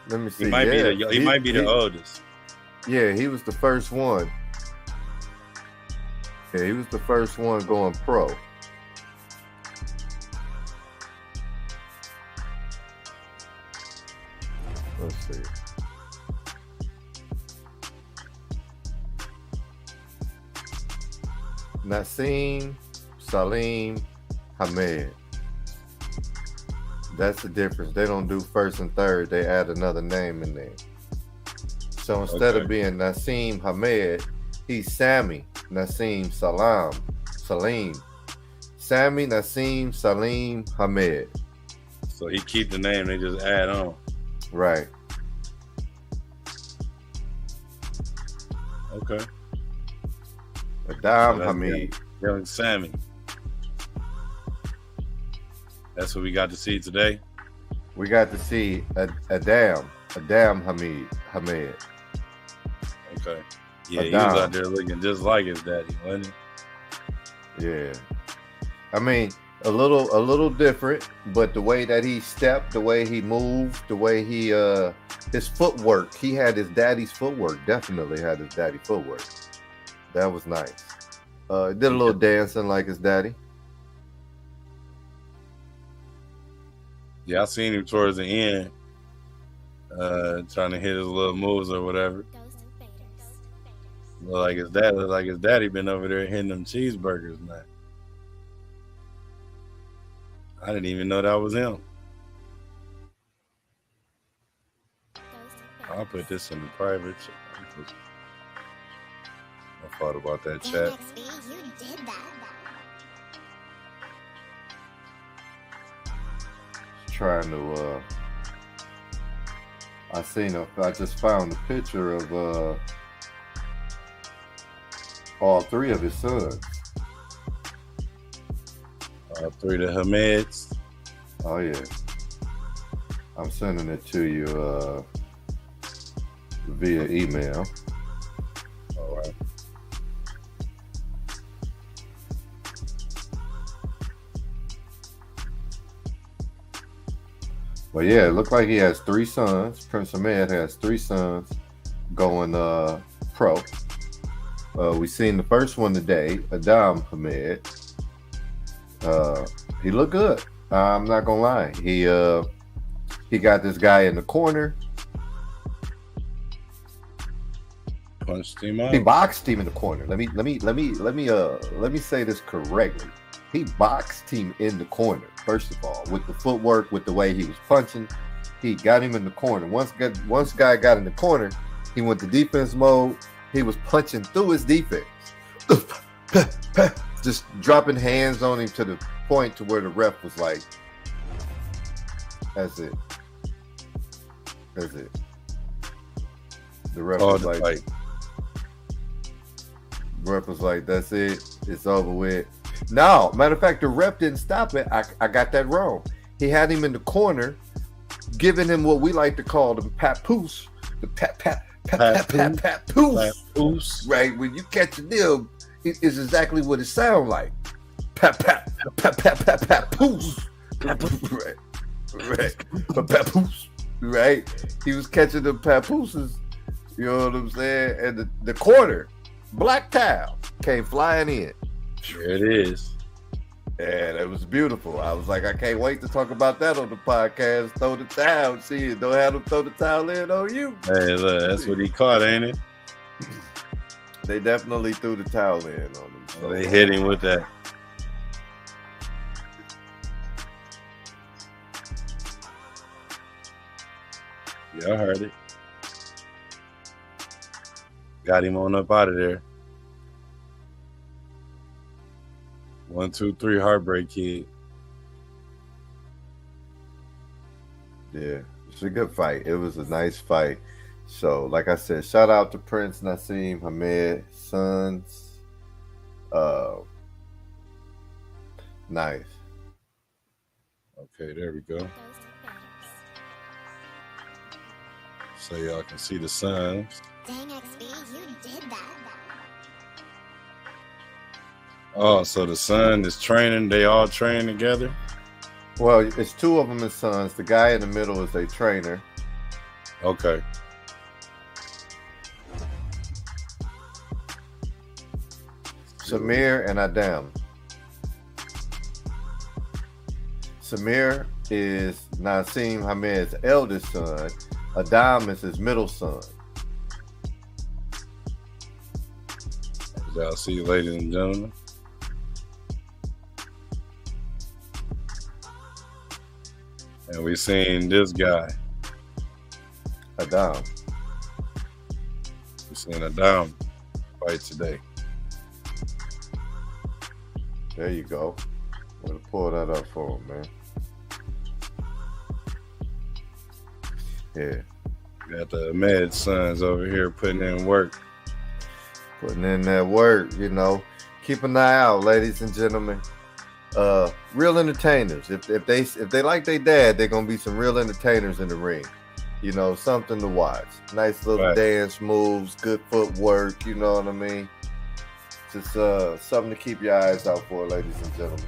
Let me see. He might be the oldest. Yeah, he was the first one. Yeah, he was the first one going pro. Let's see. Nassim Salim Hamed. That's the difference. They don't do first and third. They add another name in there. So instead of being Nassim Hamed, he's Sammy Nassim Salim. Sammy Nassim Salim Hamed. So he keep the name, they just add on. Right. Okay. Adam So that's Hamid. Young Sammy. That's what we got to see today. We got to see Adam Hamid. Okay. Yeah, he Adam. was out there looking just like his daddy, wasn't he? Yeah. I mean, a little different, but the way that he stepped, the way he moved, the way he his footwork, he had his daddy's footwork. Definitely had his daddy footwork. That was nice. Did a little dancing like his daddy. Yeah, I seen him towards the end, trying to hit his little moves or whatever. Ghost invaders. Look like his daddy been over there hitting them cheeseburgers, man. I didn't even know that was him. Ghost I'll invaders. put this in the private. I thought about that Dang chat. XB, you did that. Trying to I just found a picture of all three of his sons. Three of the Hamids. Oh yeah. I'm sending it to you via email. All right. But yeah, it looked like he has three sons. Prince Ahmed has three sons going pro. We seen the first one today, Adam Ahmed. He looked good. I'm not gonna lie. He got this guy in the corner. Punched him out. He boxed him in the corner. Let me say this correctly. He boxed him in the corner. First of all, with the footwork, with the way he was punching, he got him in the corner. Once guy got in the corner, he went to defense mode. He was punching through his defense, just dropping hands on him to the point to where the ref was like, "That's it, that's it." The ref was like, "That's it. It's over with." No, matter of fact, the ref didn't stop it. I got that wrong. He had him in the corner, giving him what we like to call the papoose. The papoose. Right? When you catch a deal, it is exactly what it sounds like. Papoose. Right. Papoose. Right? He was catching the papooses, you know what I'm saying? And the corner, black towel, came flying in. There it is. And it was beautiful. I was like, I can't wait to talk about that on the podcast. Throw the towel. See, don't have them throw the towel in on you. Hey, look, that's what he caught, ain't it? They definitely threw the towel in on him. So, They hit him with that. Yeah, I heard it. Got him on up out of there. 1, 2, 3, Heartbreak Kid. yeah, it's a good fight. It was a nice fight. So, like I said, shout out to Prince Nassim Hamed, sons. Nice. Okay, there we go. Ghost invaders. So y'all can see the sons. Dang XB, you did that. Oh, so the son is training. They all train together. Well, it's two of them as sons. The guy in the middle is a trainer. Okay. Samir and Adam. Samir is Nassim Hamed's eldest son. Adam is his middle son. As y'all see, ladies and gentlemen. And we seen this guy. Adam. We seen Adam fight today. There you go. I'm gonna pull that up for him, man. Yeah. Got the Ahmed sons over here putting in work. Putting in that work, you know. Keep an eye out, ladies and gentlemen. Real entertainers. If they like their dad, they're gonna be some real entertainers in the ring. You know, something to watch. Nice little Right. dance moves, good footwork, you know what I mean? Just something to keep your eyes out for, ladies and gentlemen.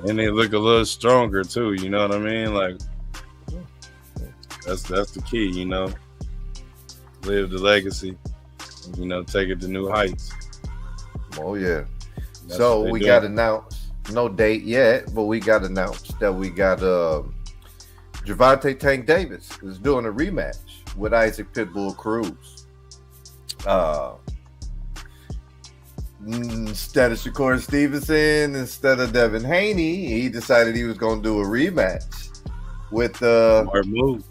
And they look a little stronger too. You know what I mean? Like that's the key. You know, live the legacy. You know, take it to new heights. Oh yeah. That's So what they we doing. got announced, no date yet, but we got announced that we got Gervonta Tank Davis is doing a rematch with Isaac Pitbull Cruz. Instead of Shakur Stevenson, instead of Devin Haney, he decided he was going to do a rematch with Smart move.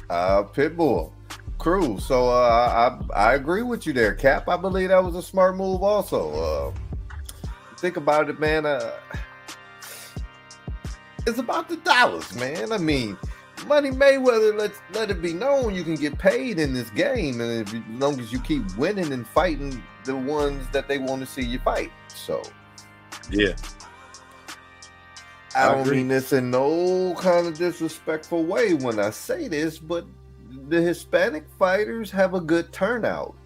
Pitbull Cruz. So I agree with you there, Cap. I believe that was a smart move also. Think about it, man. It's about the dollars, man. I mean, Money Mayweather, let it be known you can get paid in this game, and as long as you keep winning and fighting the ones that they want to see you fight. So, Yeah. I I don't agree. mean this in no kind of disrespectful way when I say this, but the Hispanic fighters have a good turnout.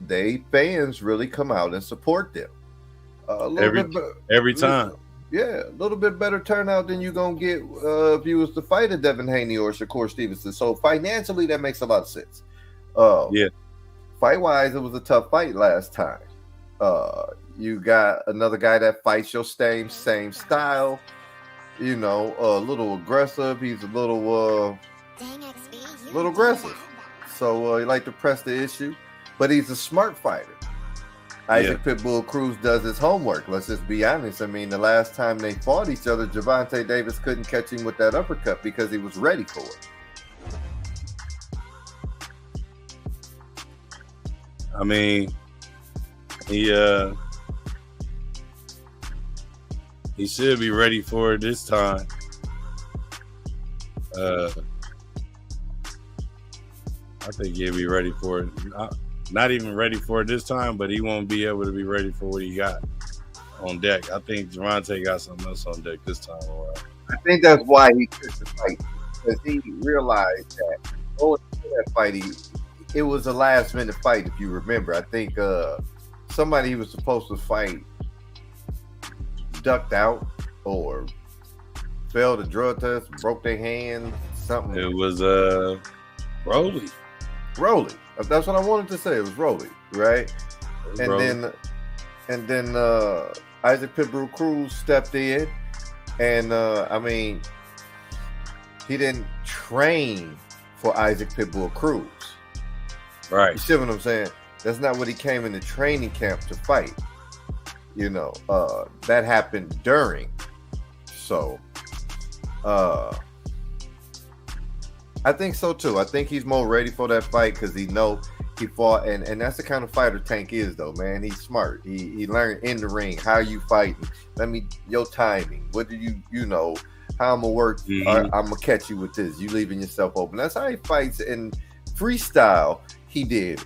Fans really come out and support them. A little Every time. Yeah, a little bit better turnout than you're gonna get if you was to fight a Devin Haney or Shakur Stevenson. So financially, that makes a lot of sense. Yeah. Fight wise, it was a tough fight last time. You got another guy that fights your same style. You know, a little aggressive. He's a little Dang, XB, you little did aggressive. that. So he like to press the issue, but he's a smart fighter. Isaac Pitbull Cruz does his homework. Let's just be honest. I mean, the last time they fought each other, Gervonta Davis couldn't catch him with that uppercut because he was ready for it. I mean, he should be ready for it this time. I think he'll be ready for it. Not even ready for it this time, but he won't be able to be ready for what he got on deck. I think Gervonta got something else on deck this time around. I think that's why he took the fight, because he realized that going into that fight, it was a last minute fight. If you remember, I think somebody he was supposed to fight ducked out or failed a drug test, broke their hand, something. It was Rolly. Rolly. That's what I wanted to say. It was Rolly, right? And then Isaac Pitbull Cruz stepped in, and I mean, he didn't train for Isaac Pitbull Cruz. You Right. see what I'm saying? That's not what he came into training camp to fight. You know, that happened during. So, I think so too. I think he's more ready for that fight because he fought, and that's the kind of fighter Tank is, though, man. He's smart. He learned in the ring how you fighting. Your timing. What do you know? How I'm gonna work? I'm gonna catch you with this. You leaving yourself open. That's how he fights. And freestyle, he did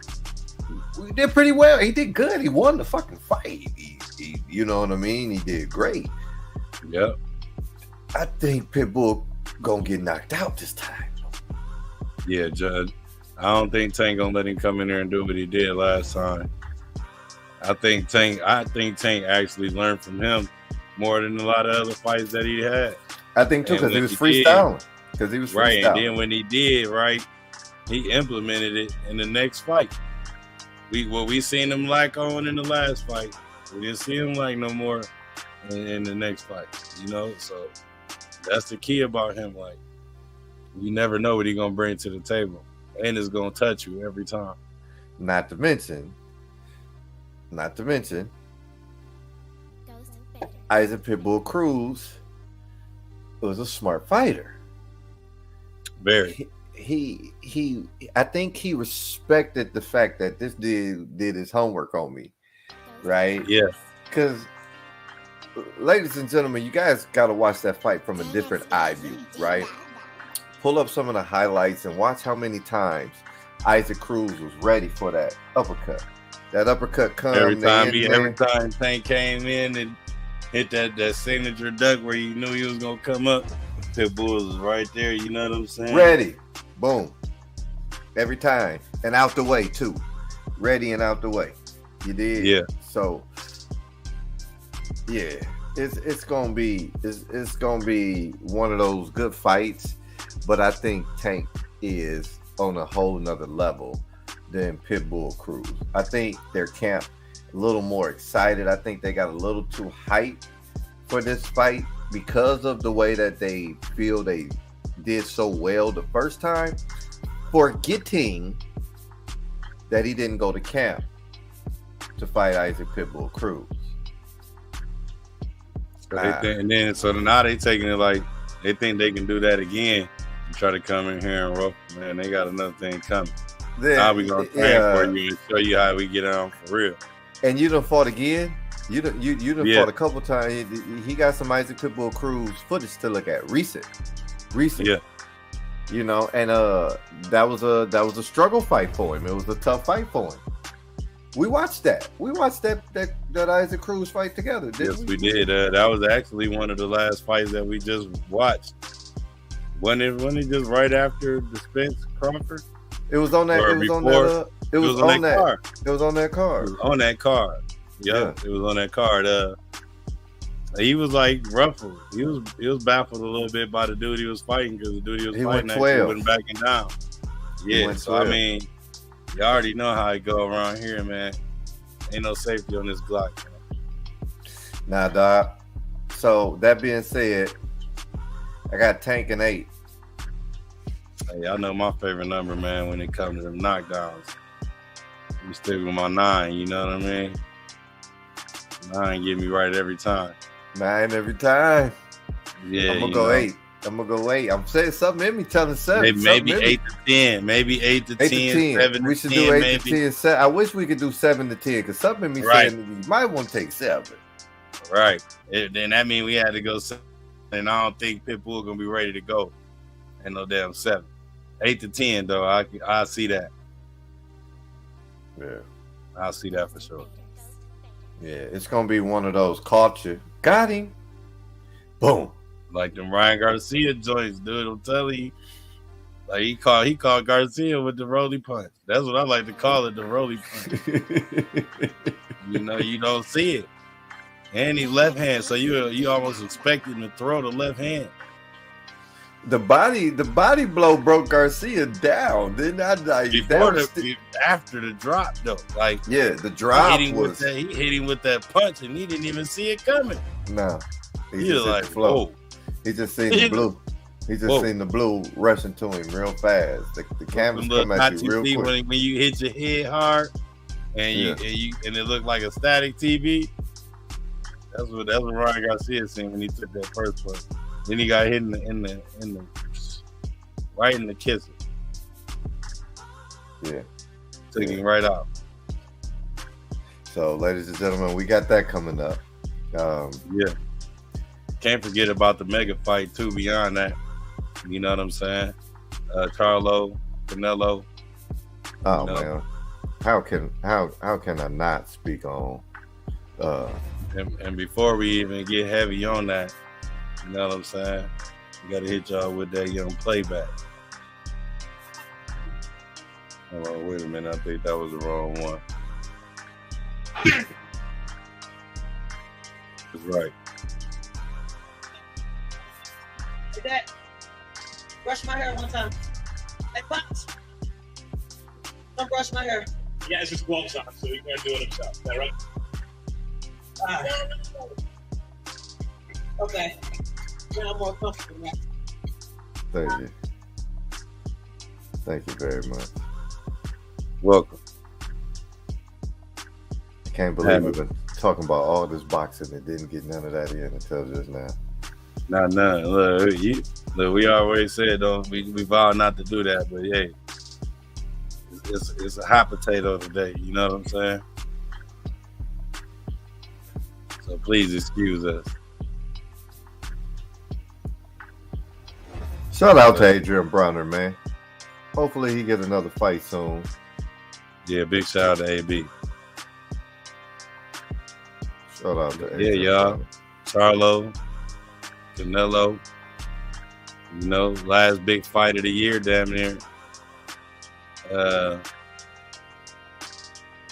pretty well. He did good. He won the fucking fight. He you know what I mean? He did great. Yep. I think Pitbull gonna get knocked out this time. Yeah, Judge. I don't think Tank gonna let him come in there and do what he did last time. I think Tank actually learned from him more than a lot of other fights that he had. I think too, And because he when was he freestyling. Because he was Right. freestyling. And then when he did, right, he implemented it in the next fight. We seen him like on in the last fight. We didn't see him like no more in the next fight. You know, so that's the key about him. Like, you never know what he's gonna bring to the table. And it's gonna touch you every time. Not to mention, Ghost and Vader. Isaac Pitbull Cruz was a smart fighter. Very. He I think he respected the fact that this dude did his homework on me, right? Yeah. Because, ladies and gentlemen, you guys got to watch that fight from a different eye view, right? Pull up some of the highlights and watch how many times Isaac Cruz was ready for that uppercut. That uppercut comes Every time Tank came in and hit that signature duck where you knew he was gonna come up, Pitbull was right there. You know what I'm saying? ready, boom, every time, and out the way too. Ready and out the way. You did, Yeah. So, yeah, it's gonna be one of those good fights, but I think Tank is on a whole nother level than Pitbull Cruz. I think their camp a little more excited. I think they got a little too hyped for this fight because of the way that they feel they did so well the first time, forgetting that he didn't go to camp to fight Isaac Pitbull Cruz. So now they taking it like they think they can do that again and try to come in here and rough. Man, they got another thing coming. Now we gonna train for you and show you how we get on for real. And you done fought again. You done fought a couple times. He got some Isaac Pitbull Cruz footage to look at. Recent. Yeah. You know, and that was a struggle fight for him. It was a tough fight for him. We watched that. We watched that Isaac Cruz fight together. Yes, we did. That was actually one of the last fights that we just watched. Wasn't it just right after the Spence Crawford? It was on that. It was on that. It was on that card. It was on that card. It was on that card. Yep, yeah. It was on that card. He was like ruffled. He was baffled a little bit by the dude he was fighting because the dude he was fighting actually wasn't backing down. Yeah, so 12. I mean, you already know how it go around here, man. Ain't no safety on this Glock. Nah, dog. So that being said, I got Tank and 8. Hey, I know my favorite number, man, when it comes to them knockdowns. You stick with my 9, you know what I mean? 9 get me right every time. 9 every time. Yeah, I'm gonna go 8. I'm gonna go 8. I'm saying something in me telling 7. Maybe 8 to 10. Maybe 8 to 10. 7 we should do 8 maybe. To 10. 7. I wish we could do 7 to 10 because something in me saying you might want to take 7. Right. Then that means we had to go 7. And I don't think Pitbull gonna be ready to go. Ain't no damn 7. 8 to 10 though. I see that. Yeah. I'll see that for sure. Yeah, it's gonna be one of those culture. Got him. Boom. Like them Ryan Garcia joints, dude. I'm telling you. Like he called Garcia with the roly punch. That's what I like to call it, the roly punch. You know, you don't see it. And he left hand, so you almost expect him to throw the left hand. The body blow broke Garcia down. Then I like after the drop though. Like the drop he hit him with that punch and he didn't even see it coming. No. He just like flow. He just seen the blue. He just seen the blue rushing to him real fast. The cameras come at you real quick. When you hit your head hard and and it looked like a static TV. That's what Ryan Garcia seen when he took that first punch. Then he got hit in the right in the kisser. Yeah. Took him right out. So, ladies and gentlemen, we got that coming up. Yeah. Can't forget about the mega fight too. Beyond that, you know what I'm saying? Charlo, Canelo. Oh man, how can I not speak on? And before we even get heavy on that, you know what I'm saying? We got to hit y'all with that young playback. Oh, wait a minute. I think that was the wrong one. That's right. Hey, Dad, brush my hair one time. Hey, Pops, come brush my hair. Yeah, it's just gloves on, so he's going to do it himself. Is that right? Okay. Now I'm more comfortable now. Thank you. Thank you very much. Welcome. I can't believe we've been talking about all this boxing and didn't get none of that in until just now. Not none. Look, we always said though we vowed not to do that, but hey, it's a hot potato today. You know what I'm saying? So please excuse us. Shout out to Adrian Bronner, man. Hopefully he get another fight soon. Yeah, big shout out to AB. Shout out to Adrian y'all. Bronner. Charlo, Canelo. You know, last big fight of the year, damn near.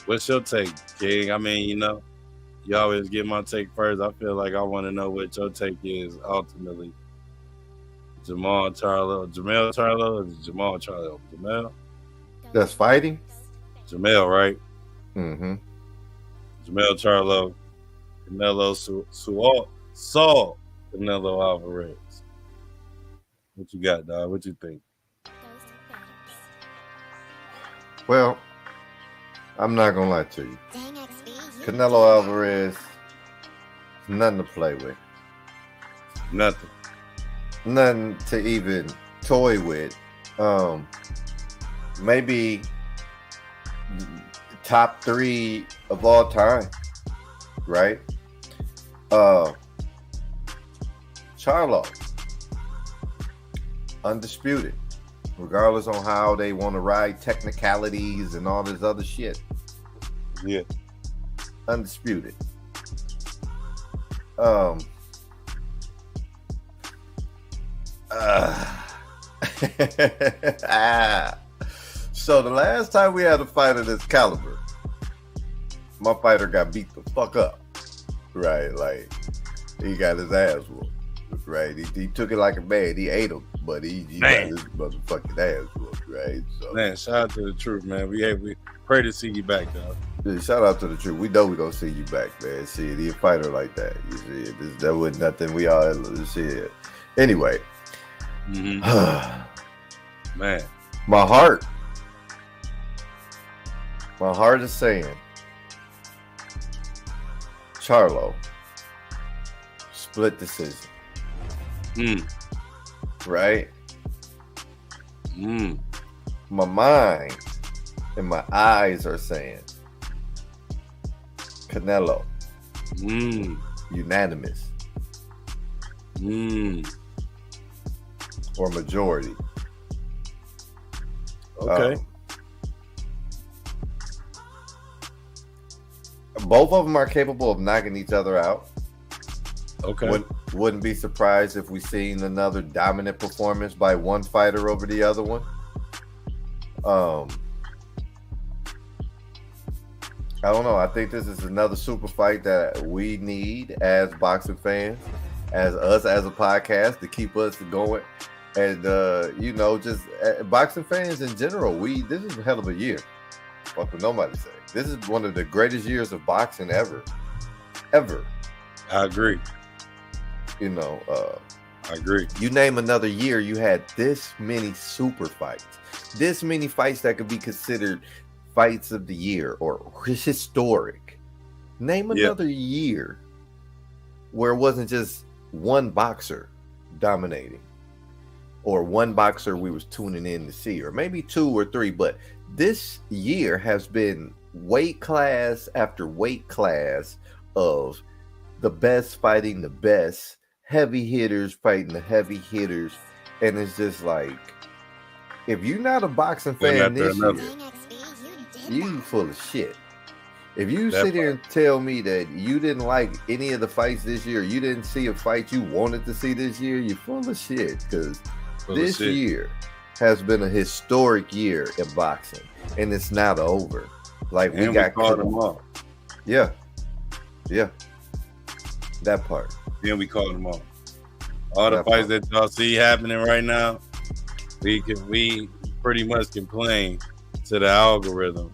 What's your take, King? I mean, you You always get my take first. I feel like I want to know what your take is ultimately. Jamel Charlo, is it Jamal Charlo? Jamel? That's fighting? Jamel, right? Mm-hmm. Jamel Charlo, Canelo Saul Canelo Alvarez. What you got, dog? What you think? Well, I'm not gonna lie to you. Canelo Alvarez, nothing to play with. Nothing. Nothing to even toy with. Maybe top 3 of all time, right? Charlo, undisputed, regardless on how they want to ride technicalities and all this other shit. Yeah. Undisputed. So the last time we had a fight of this caliber, my fighter got beat the fuck up. Right, like he got his ass whooped. Right, he took it like a man. He ate him, but he got his motherfucking ass whooped. Right, so man, shout out to the truth, man. We pray to see you back, dog. yeah, shout out to the truth. We know we gonna see you back, man. See, he a fighter like that. You see, that wasn't nothing we all see it. Anyway, Man, my heart is saying Charlo, split decision. Right? My mind and my eyes are saying Canelo, unanimous. Or majority. okay. Both of them are capable of knocking each other out. Okay. Wouldn't be surprised if we seen another dominant performance by one fighter over the other one. I don't know. I think this is another super fight that we need as boxing fans, as us as a podcast, to keep us going. And just boxing fans in general, this is a hell of a year. What would nobody say? This is one of the greatest years of boxing ever. I agree. I agree. You name another year, you had this many super fights, this many fights that could be considered fights of the year or historic. Name another year where it wasn't just one boxer dominating, or one boxer we was tuning in to see, or maybe 2 or 3. But this year has been weight class after weight class of the best fighting the best, heavy hitters fighting the heavy hitters. And it's just like, if you're not a boxing fan this year, you full of shit. If you sit here and tell me that you didn't like any of the fights this year, you didn't see a fight you wanted to see this year, you're full of shit. Because this year has been a historic year in boxing, and it's not over. Like, we called them off. Yeah, that part. Then we called them off. All the fights that y'all see happening right now, we pretty much complain to the algorithm.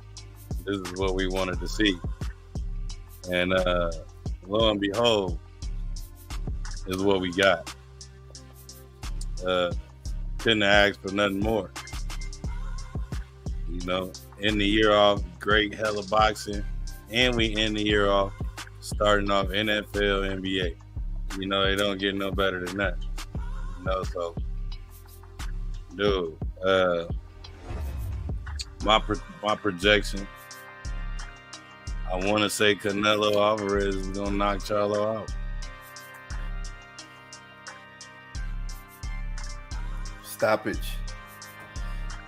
This is what we wanted to see, and lo and behold, is what we got. Couldn't ask for nothing more. End the year off great, hella boxing, and we end the year off starting off NFL, NBA. They don't get no better than that. So, dude, my projection, I want to say Canelo Alvarez is gonna knock Charlo out. Stoppage.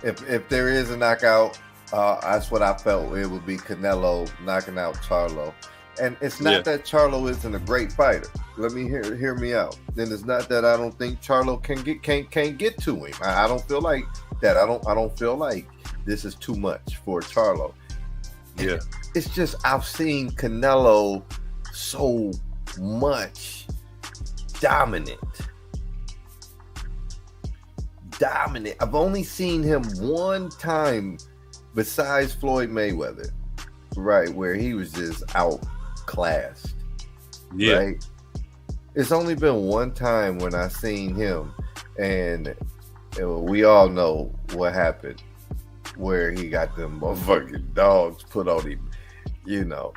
If there is a knockout, that's what I felt it would be Canelo knocking out Charlo. And it's not that Charlo isn't a great fighter. Let me hear me out. Then it's not that I don't think Charlo can't get to him. I don't feel like that. I don't feel like this is too much for Charlo. Yeah. It's just I've seen Canelo so much dominant. I've only seen him one time besides Floyd Mayweather, right, where he was just outclassed. Yeah. Right? It's only been one time when I seen him, and we all know what happened, where he got them motherfucking dogs put on him, you know.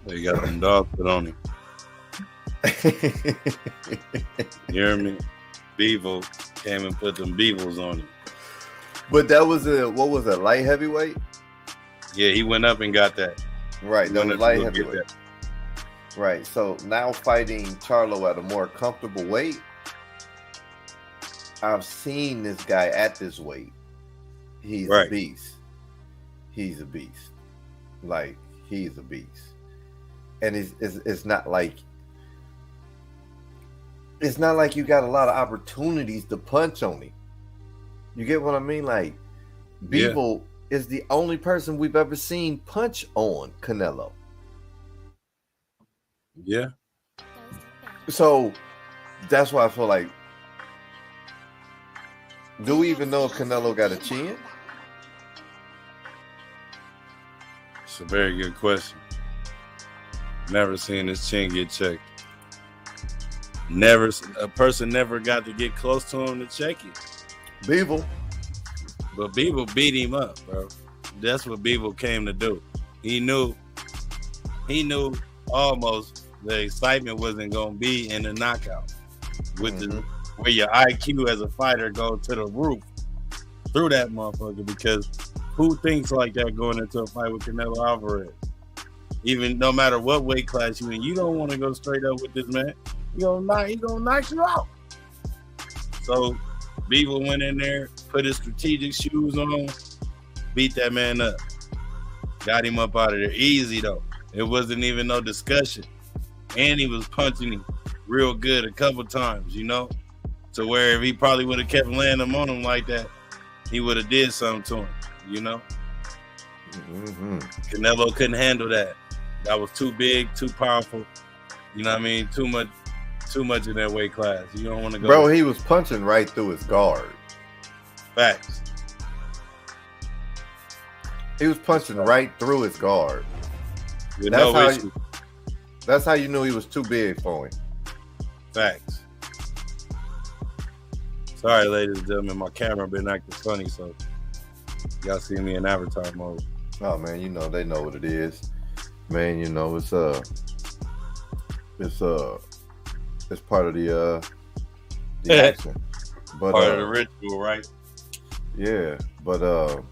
They got them dogs put on him. You hear me? Bevo came and put them Beavles on him. But that was light heavyweight? Yeah, he went up and got that. Right, He that went was up light to go get heavyweight. that. Right, so now fighting Charlo at a more comfortable weight, I've seen this guy at this weight. He's Right. a beast. He's a beast. Like, he's a beast. And it's not like you got a lot of opportunities to punch on him. You get what I mean? Like, Bevo is the only person we've ever seen punch on Canelo. Yeah. So that's why I feel like, do we even know if Canelo got a chin? It's a very good question. Never seen his chin get checked. A person never got to get close to him to check it. Bevo. But Bevo beat him up, bro. That's what Bevo came to do. He knew almost the excitement wasn't gonna be in the knockout. With where your IQ as a fighter goes to the roof through that motherfucker, because who thinks like that going into a fight with Canelo Alvarez? Even no matter what weight class you in, you don't want to go straight up with this man. He gonna knock you out. So Beaver went in there, put his strategic shoes on, beat that man up. Got him up out of there. Easy though. It wasn't even no discussion. And he was punching him real good a couple times, you know? To where if he probably would have kept laying them on him like that, he would have did something to him, you know? Canelo couldn't handle that. That was too big, too powerful. You know what I mean? Too much in that weight class. You don't want to go. Bro, he was punching right through his guard. Facts. He was punching right through his guard. With That's no how issue. That's how you knew he was too big for him. Facts. Sorry, ladies and gentlemen, my camera been acting funny, so y'all see me in avatar mode. Oh man, you know they know what it is. Man, you know it's part of the action. But Part of the ritual, right? yeah, but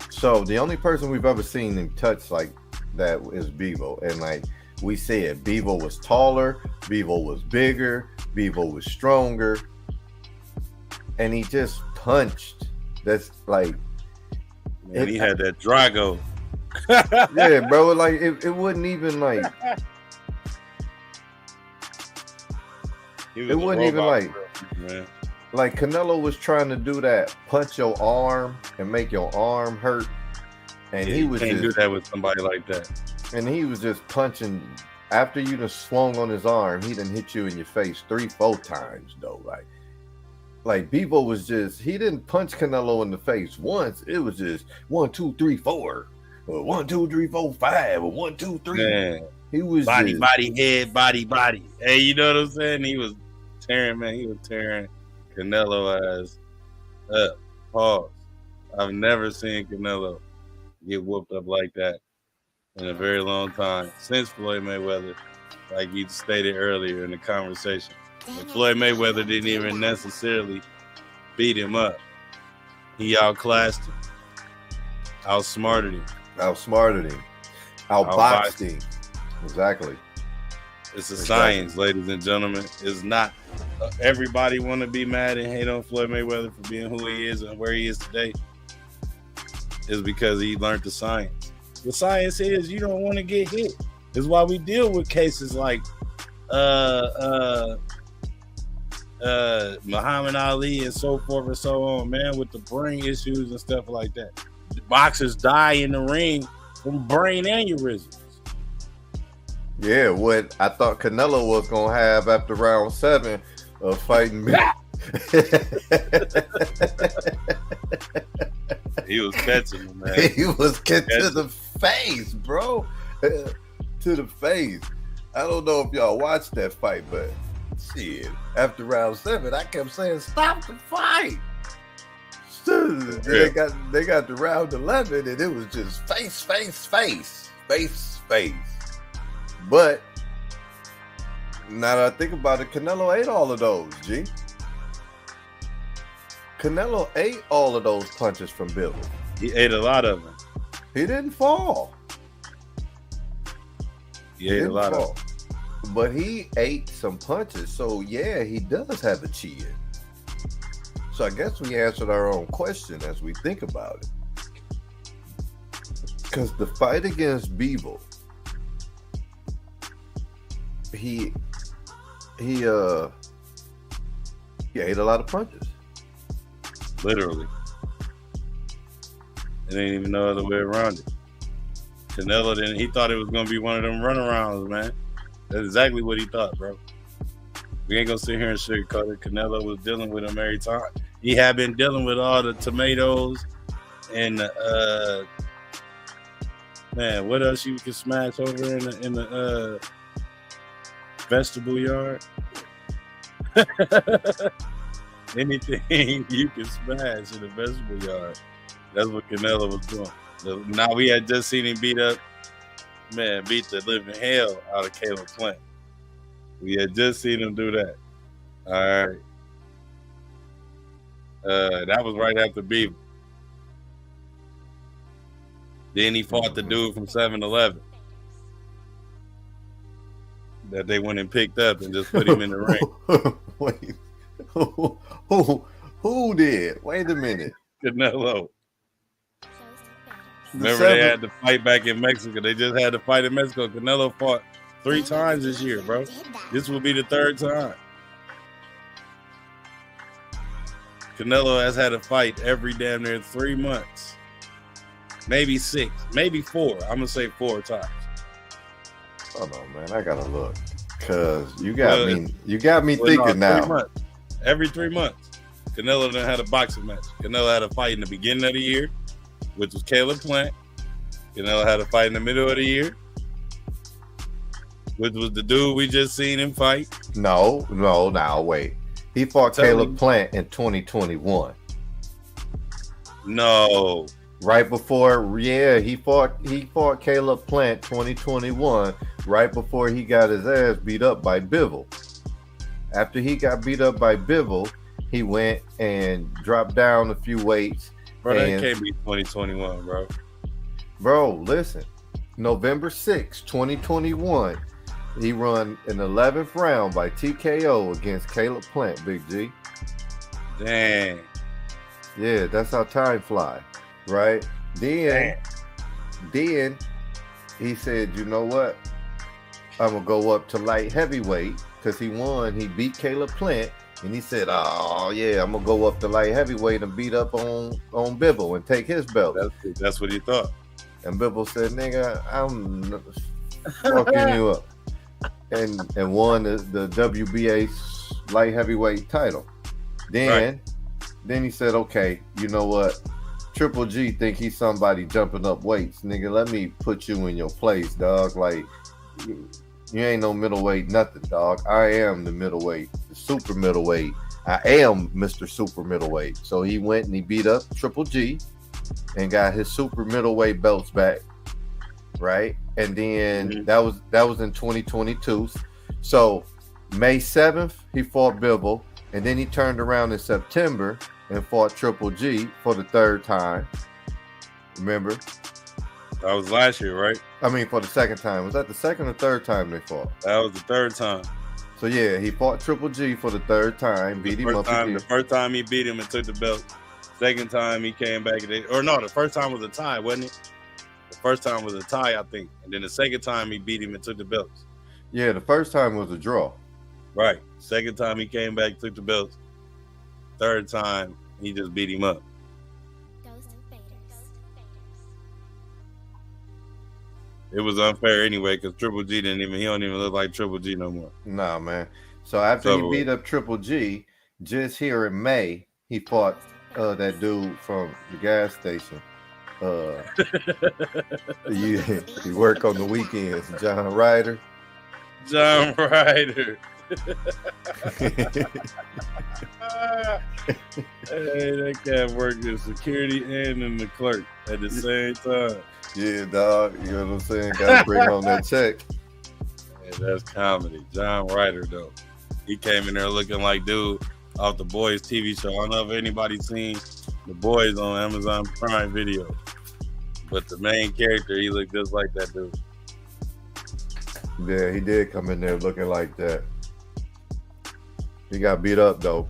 so the only person we've ever seen him touch like that is Bevo, and like we said, Bevo was taller, Bevo was bigger, Bevo was stronger, and he just punched. That's like, Man, he had that Drago. yeah, bro. Like it wouldn't even like. It wouldn't even like. Man. Like Canelo was trying to do that, punch your arm and make your arm hurt, and Yeah, he was can't just, do that with somebody like that. and he was just punching. After you done swung on his arm, he done hit you in your face 3-4 times though. Like Bevo was just, he didn't punch Canelo in the face once. It was just 1, 2, 3, 4, or 1, 2, 3, 4, 5, or 1, 2, 3. Man, He was body, just, body, head, body. Hey, you know what I'm saying? He was tearing Canelo ass up. Pause. I've never seen Canelo get whooped up like that in a very long time since Floyd Mayweather, like you stated earlier in the conversation. And Floyd Mayweather didn't even necessarily beat him up. He outclassed him, outsmarted him. outsmarted him, outboxed him. Exactly. It's a science, ladies and gentlemen. It's not everybody want to be mad and hate on Floyd Mayweather for being who he is and where he is today. Is because he learned the science. The science is you don't want to get hit. It's why we deal with cases like Muhammad Ali and so forth and so on, man, with the brain issues and stuff like that. The boxers die in the ring from brain aneurysms. Yeah, what I thought Canelo was gonna have after round 7 of fighting me. He was catching him, man. He was getting to the face, bro. To the face. I don't know if y'all watched that fight, but shit. After round 7, I kept saying, "Stop the fight." They got to round 11, and it was just face. But now that I think about it, Canelo ate all of those, G. Canelo ate all of those punches from Bivol. He ate a lot of them. He didn't fall. He ate a lot of them. But he ate some punches, so yeah, he does have a chin. So I guess we answered our own question as we think about it. Because the fight against Bivol, he ate a lot of punches. Literally. There ain't even no other way around it. Canelo he thought it was gonna be one of them runarounds, man. That's exactly what he thought, bro. We ain't gonna sit here and sugarcoat it. Canelo was dealing with him every time. He had been dealing with all the tomatoes and man, what else you can smash over in the vegetable yard? Anything you can smash in the vegetable yard. That's what Canelo was doing. Now we had just seen him beat the living hell out of Caleb Plant. We had just seen him do that. All right. That was right after Bivol. Then he fought the dude from 7-Eleven that they went and picked up and just put him in the ring. Wait, who did? Wait a minute. Canelo. Remember they had to fight back in Mexico. They just had to fight in Mexico. Canelo fought 3 times this year, bro. This will be the 3rd time. Canelo has had a fight every damn near 3 months. Maybe 6, maybe 4. I'm going to say 4 times. Hold on, man. I got to look. Because you got me thinking now. Every 3 months. Canelo done had a boxing match. Canelo had a fight in the beginning of the year, which was Caleb Plant. Canelo had a fight in the middle of the year, which was the dude we just seen him fight. No, now wait. He fought Caleb Plant in 2021. No. Right before, he fought Caleb Plant 2021, right before he got his ass beat up by Bivol. After he got beat up by Bivol, he went and dropped down a few weights. Bro, that can't be 2021, bro. Bro, listen. November 6, 2021, he run an 11th round by TKO against Caleb Plant, Big G. Dang. Yeah, that's how time fly, right? Then he said, you know what? I'm going to go up to light heavyweight because he beat Caleb Plant. And he said, oh, yeah, I'm going to go up to light heavyweight and beat up on Bivol and take his belt. That's what he thought. And Bivol said, nigga, I'm fucking you up. And won the WBA light heavyweight title. Then he said, okay, you know what? Triple G think he's somebody jumping up weights. Nigga, let me put you in your place, dog. Like, you ain't no middleweight nothing, dog. I am the middleweight, the super middleweight. I am Mr. Super Middleweight. So he went and he beat up Triple G and got his super middleweight belts back, right? And then that was in 2022. So May 7th, he fought Bivol, and then he turned around in September and fought Triple G for the 3rd time. Remember? That was last year, right? I mean, for the 2nd time. Was that the 2nd or 3rd time they fought? That was the 3rd time. So yeah, he fought Triple G for the 3rd time, beat him up again. The first time he beat him and took the belt. 2nd time he came back, the first time was a tie, wasn't it? The first time was a tie, I think. And then the 2nd time he beat him and took the belts. Yeah, the first time was a draw. Right. 2nd time he came back, took the belts. 3rd time he just beat him up. it was unfair anyway because Triple G he don't even look like Triple G no more. Nah, man. So after he beat up Triple G, just here in May, he fought that dude from the gas station. He work on the weekends, John Ryder. John Ryder. Hey, that cat worked in security and in the clerk at the same time. Yeah, dog. You know what I'm saying? Gotta bring home that check. Yeah, that's comedy. John Ryder, though. He came in there looking like dude off the Boys TV show. I don't know if anybody's seen The Boys on Amazon Prime Video. But the main character, he looked just like that dude. Yeah, he did come in there looking like that. He got beat up, though.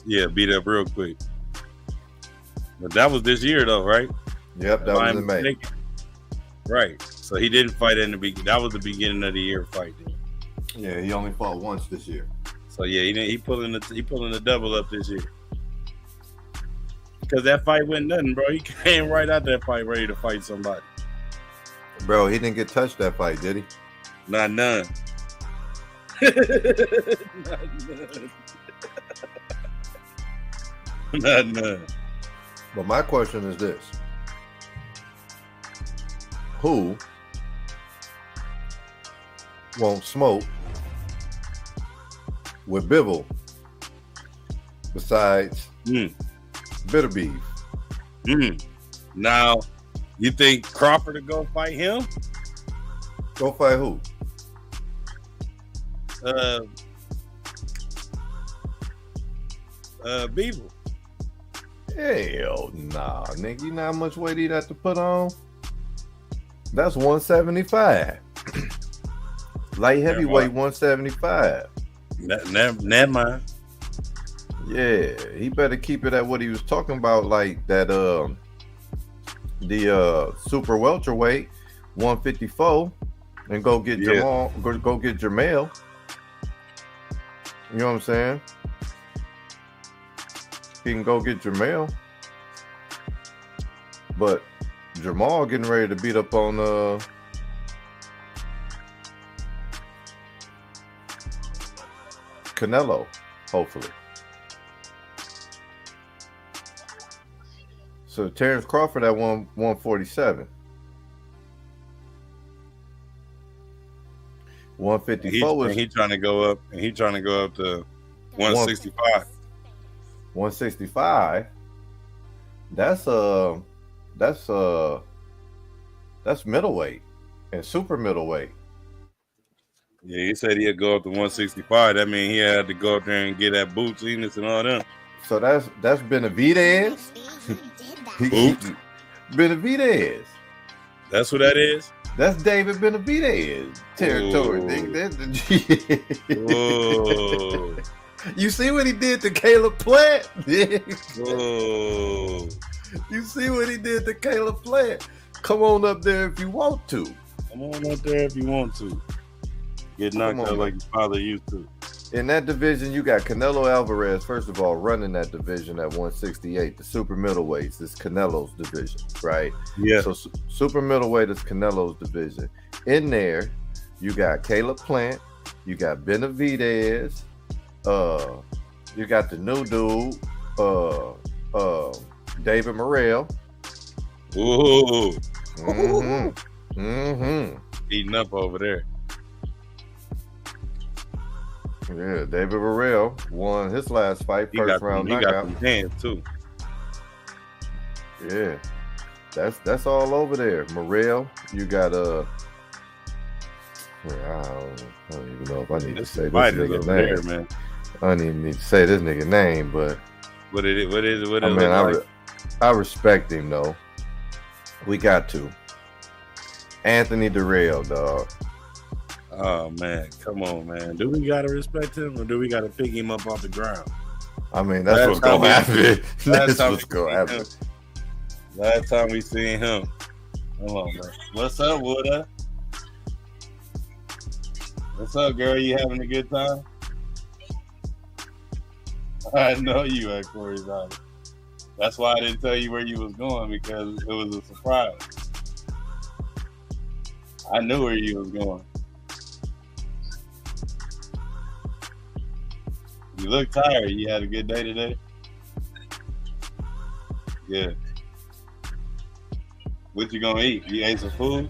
Yeah, beat up real quick. But that was this year, though, right? Yep, that was in May. Right. So he didn't fight in the beginning. That was the beginning of the year fight. Then. Yeah, he only fought once this year. So yeah, he pulling the double up this year. Because that fight went nothing, bro. He came right out that fight ready to fight somebody. Bro, he didn't get touched that fight, did he? Not none. Not none. But my question is this. Who won't smoke with Bivol besides Bitter Beef? Now, you think Crawford to go fight him? Go fight who? Beaver. Hell nah, nigga. You know how much weight he'd have to put on? That's 175. Light heavyweight 175. Never mind. Yeah, he better keep it at what he was talking about, like that the super welterweight 154 and go get Jamal, go get Jermell. You know what I'm saying? He can go get Jermell. But Jamal getting ready to beat up on Canelo, hopefully. So Terrence Crawford at 147. 154 he trying to go up, and he trying to go up to 165. 165. That's middleweight and super middleweight. Yeah, he said he'd go up to 165. That means he had to go up there and get that Boots Enos and all that. So that's Benavidez. Benavidez. That's who that is? That's David Benavidez territory. Whoa. You see what he did to Caleb Plant? Whoa. You see what he did to Caleb Plant? Come on up there if you want to. Come on up there if you want to. Get knocked out like your father used to. In that division, you got Canelo Alvarez, first of all, running that division at 168. The super middleweights is Canelo's division, right? Yeah. So super middleweight is Canelo's division. In there, you got Caleb Plant, you got Benavidez, you got the new dude, David Morrell. Ooh. Eating up over there. Yeah, David Morrell won his last fight, first round knockout. He got some hands too. Yeah, that's all over there. Morrell, you got I don't even know if I need to say this nigga name. There, man. I don't even need to say this nigga name, but what is it? I mean, I respect him though. We got to. Anthony Durrell, dog. Oh man, come on, man. Do we gotta respect him or do we gotta pick him up off the ground? I mean, that's what's gonna happen. That's what's gonna happen. Last time we seen him. Come on, man. What's up, Wooda? What's up, girl? You having a good time? I know you at Corey's house. That's why I didn't tell you where you was going, because it was a surprise. I knew where you was going. You look tired. You had a good day today? Yeah. What you gonna eat? You ate some food?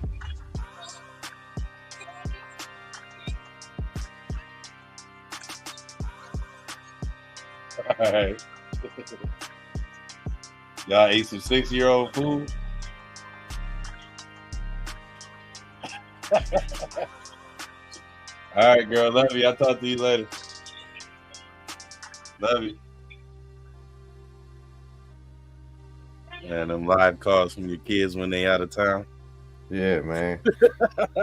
All right. Y'all ate some 6-year-old food? All right, girl. Love you. I'll talk to you later. Love you. Man, them live calls from your kids when they out of town. Yeah, man.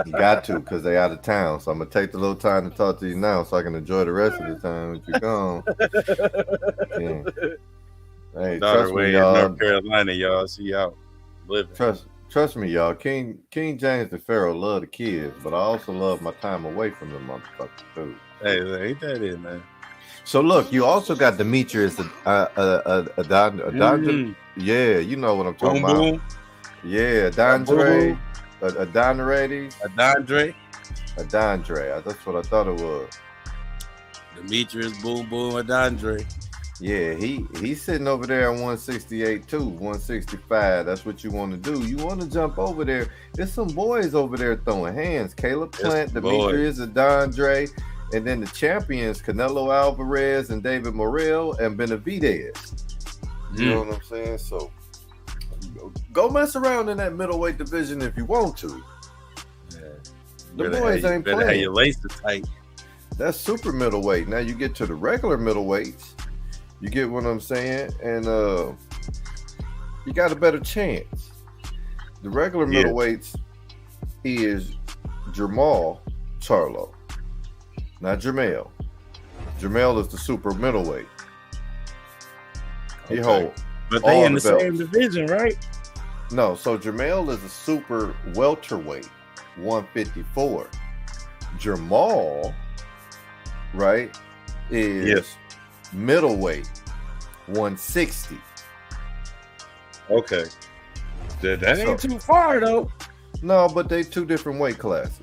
You got to, because they out of town. So I'm going to take the little time to talk to you now so I can enjoy the rest of the time that you're gone. Yeah. Hey, Daughter way in North Carolina, y'all. She out living. Trust me, y'all. King James the Pharaoh love the kids, but I also love my time away from the motherfuckers too. Hey, ain't that it, man? So look, you also got Demetrius Adondre. Yeah, you know what I'm talking about. Boom. Yeah, Adondre. Adondre. That's what I thought it was. Demetrius Boom Adondre. Yeah, he's sitting over there at 168 too, 165. That's what you want to do. You want to jump over there. There's some boys over there throwing hands. Caleb Plant, Demetrius Adondre, and then the champions, Canelo Alvarez and David Morrell and Benavidez. You know what I'm saying? So go mess around in that middleweight division if you want to. Yeah. The boys ain't playing. Have your laces tight. That's super middleweight. Now you get to the regular middleweights. You get what I'm saying? And you got a better chance. The regular middleweights is Jermall Charlo, not Jermell. Jermell is the super middleweight. He holds. But they in the same division, right? No, so Jermell is a super welterweight, 154. Jermall, right, is middleweight, 160. Okay. That ain't too far though. No, but they two different weight classes.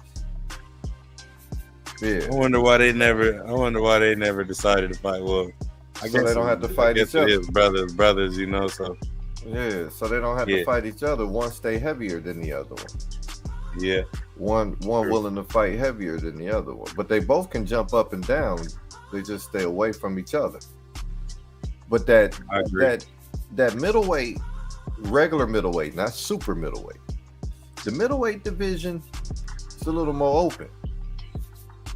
Yeah. I wonder why they never decided to fight. Well, I guess they don't have to fight each other. It is brothers, you know. So yeah, so they don't have to fight each other. One stay heavier than the other one. Yeah. One willing to fight heavier than the other one, but they both can jump up and down. They just stay away from each other. But that middleweight, regular middleweight, not super middleweight. The middleweight division is a little more open.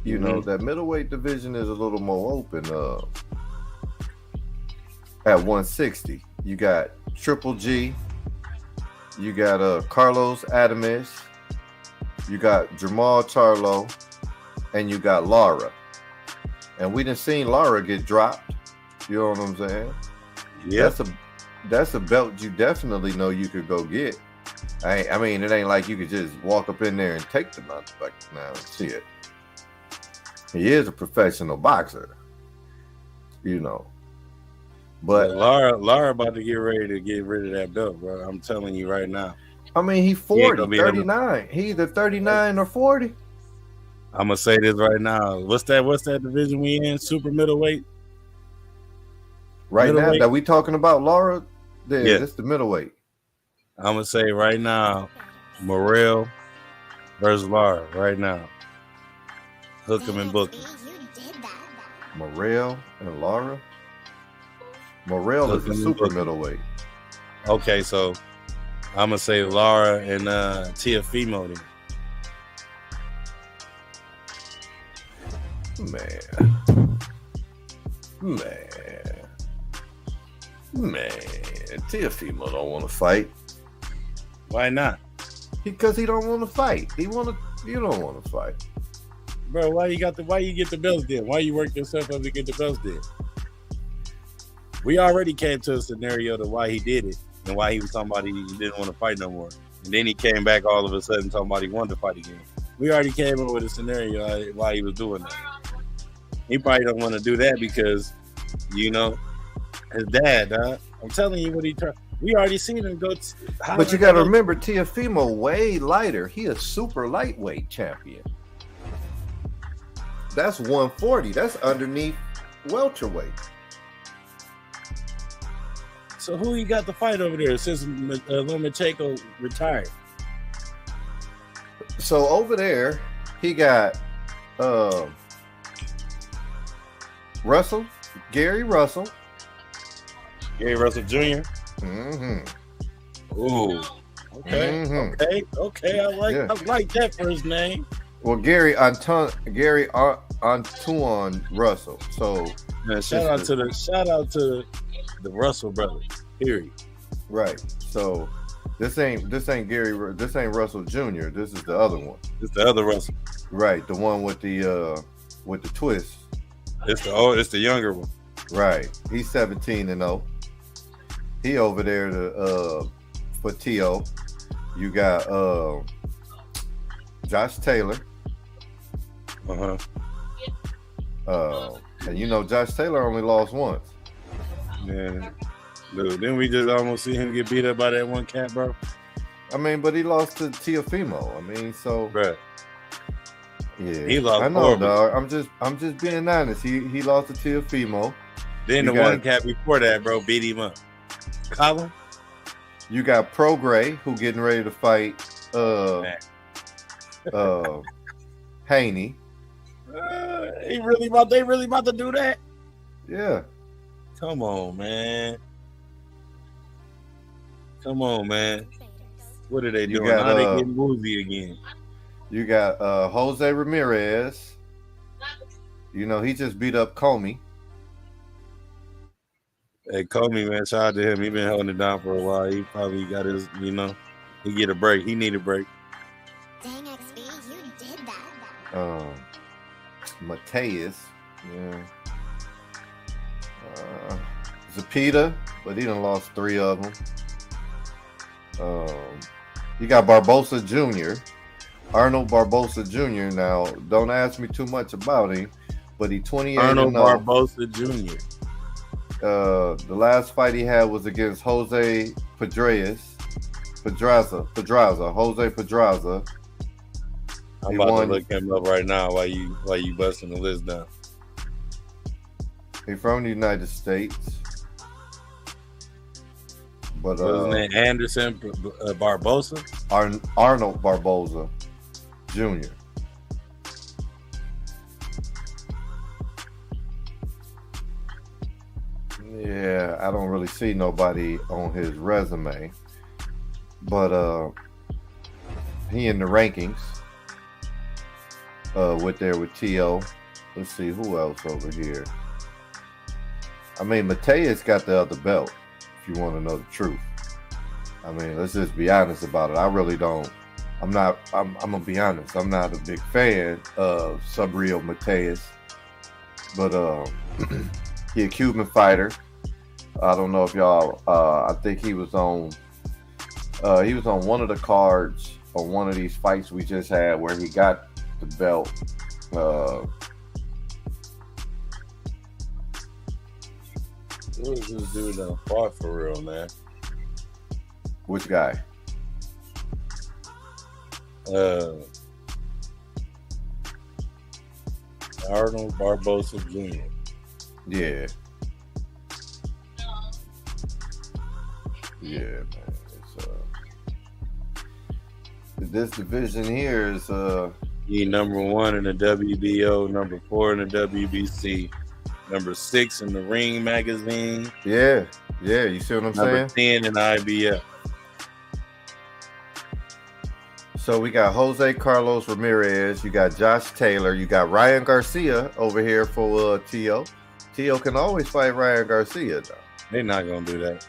You know, that middleweight division is a little more open. At 160, you got Triple G, you got Carlos Adames, you got Jermall Charlo, and you got Lara. And we done seen Lara get dropped. You know what I'm saying? Yeah. That's a belt you definitely know you could go get. I mean, it ain't like you could just walk up in there and take the motherfucker now and see it. He is a professional boxer, you know. But Lara about to get ready to get rid of that belt, bro. I'm telling you right now. I mean, he's 40, 39. He's either 39 or 40. I'm gonna say this right now. What's that division we in? Super middleweight? Right now that we talking about Lara, that's the middleweight. I'm gonna say right now, Morrell versus Lara right now. Hook him and book him. Morrell and Lara. Morrell is the super middleweight. Okay, so I'm gonna say Lara and Teofimo then. Man, Teofimo don't want to fight. Why not? Because he don't want to fight. You don't want to fight. Bro, why you get the belts then? Why you work yourself up to get the belts then? We already came to a scenario to why he did it and why he was talking about he didn't want to fight no more. And then he came back all of a sudden talking about he wanted to fight again. We already came up with a scenario why he was doing that. He probably don't want to do that because, you know, his dad, I'm telling you what he tried. We already seen him go. But you got to remember, Teofimo way lighter. He a super lightweight champion. That's 140. That's underneath welterweight. So who he got the fight over there since Lomachenko retired? So over there, he got Russell, Gary Russell. Gary Russell Jr. Mm-hmm. Ooh. Okay. Mhm. Okay. I like that for his name. Well, Gary Antoine Russell. So shout out to the Russell brothers. Period. Right. So this ain't Gary. This ain't Russell Jr. This is the other one. It's the other Russell. Right. The one with the twist. It's the younger one. Right. He's 17-0. He over there for T.O. You got Josh Taylor. Uh-huh. And you know Josh Taylor only lost once. Yeah. Dude, didn't we just almost see him get beat up by that one cat, bro? I mean, but he lost to Teofimo. I mean, so right. Yeah. He lost. I know, dog. I'm just being honest. He lost to Teofimo. Then the one cat before that, bro, beat him up. Colin? You got Pro Gray, who getting ready to fight Haney. They really about to do that? Yeah. Come on, man. What are they doing? Now they getting woozy again. You got Jose Ramirez. You know, he just beat up Comey. Hey, Comey, man, shout out to him. He been holding it down for a while. He probably got his, he get a break. He need a break. Dang, XB, you did that. Mateus. Yeah. Zapita, but he done lost 3 of them. You got Barbosa Jr., Arnold Barbosa Jr. Now, don't ask me too much about him, but he 28. Arnold Barbosa Jr. The last fight he had was against Jose Pedraza. Jose Pedraza. I'm about to look him up right now while you busting the list down. He's from the United States. But what's his name? Anderson Barbosa? Arnold Barbosa Jr. Yeah, I don't really see nobody on his resume. But he in the rankings. With T.O. Let's see who else over here. I mean, Mateus got the other belt, if you want to know the truth. I mean, let's just be honest about it. I really don't. I'm gonna be honest. I'm not a big fan of Subriel Mateus, but he a Cuban fighter. I don't know if y'all. I think he was on one of the cards on one of these fights we just had where he got the belt. Who is this dude that fought for real, man? Which guy? Arnold Barbosa Jr. Yeah. Yeah, man. It's this division here is he number 1 in the WBO, number 4 in the WBC, number 6 in the Ring magazine. Yeah, you see what I'm saying? Number 10 in the IBF. So we got Jose Carlos Ramirez, you got Josh Taylor, you got Ryan Garcia over here for T.O. T.O. can always fight Ryan Garcia, though. They're not gonna do that.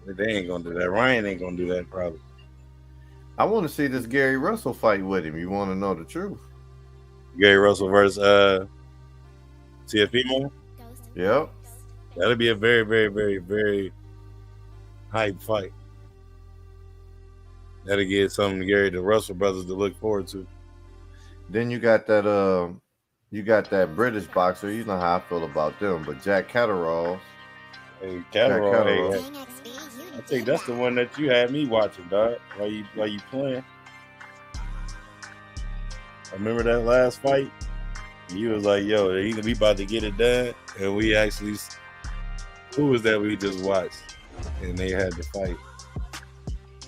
They ain't gonna do that. Ryan ain't gonna do that probably. I want to see this Gary Russell fight with him. You want to know the truth? Gary Russell versus Teofimo? Yep. That'll be a very, very, very, very hype fight. That'll give something to the Russell brothers to look forward to. Then you got that British boxer. You know how I feel about them, but Jack Catterall. Hey, Catterall. Hey, Dang XB, you I did think that's the that. one that you had me watching, dog. While you playing. I remember that last fight. You was like, "Yo, we about to get it done," and we actually. Who was that we just watched? And they had to fight.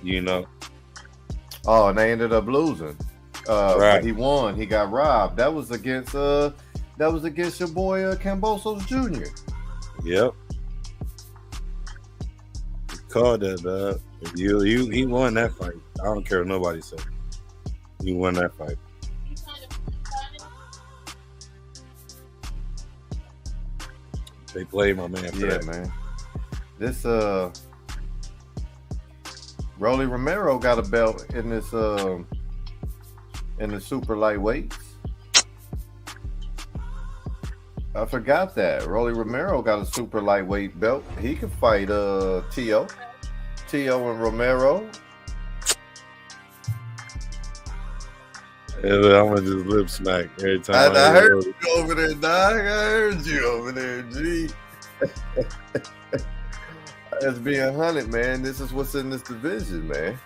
You know. Oh, and they ended up losing. Right. But he won. He got robbed. That was against your boy Kambosos Jr. Yep. He called that, dog. He won that fight. I don't care what nobody said. He won that fight. They played my man for that. Man. This Rolly Romero got a belt in this in the super lightweights. I forgot that. Rolly Romero got a super lightweight belt. He could fight Tio and Romero. I'm gonna just lip smack every time. I heard you over there, dog. I heard you over there, G. That's being 100, man. This is what's in this division, man.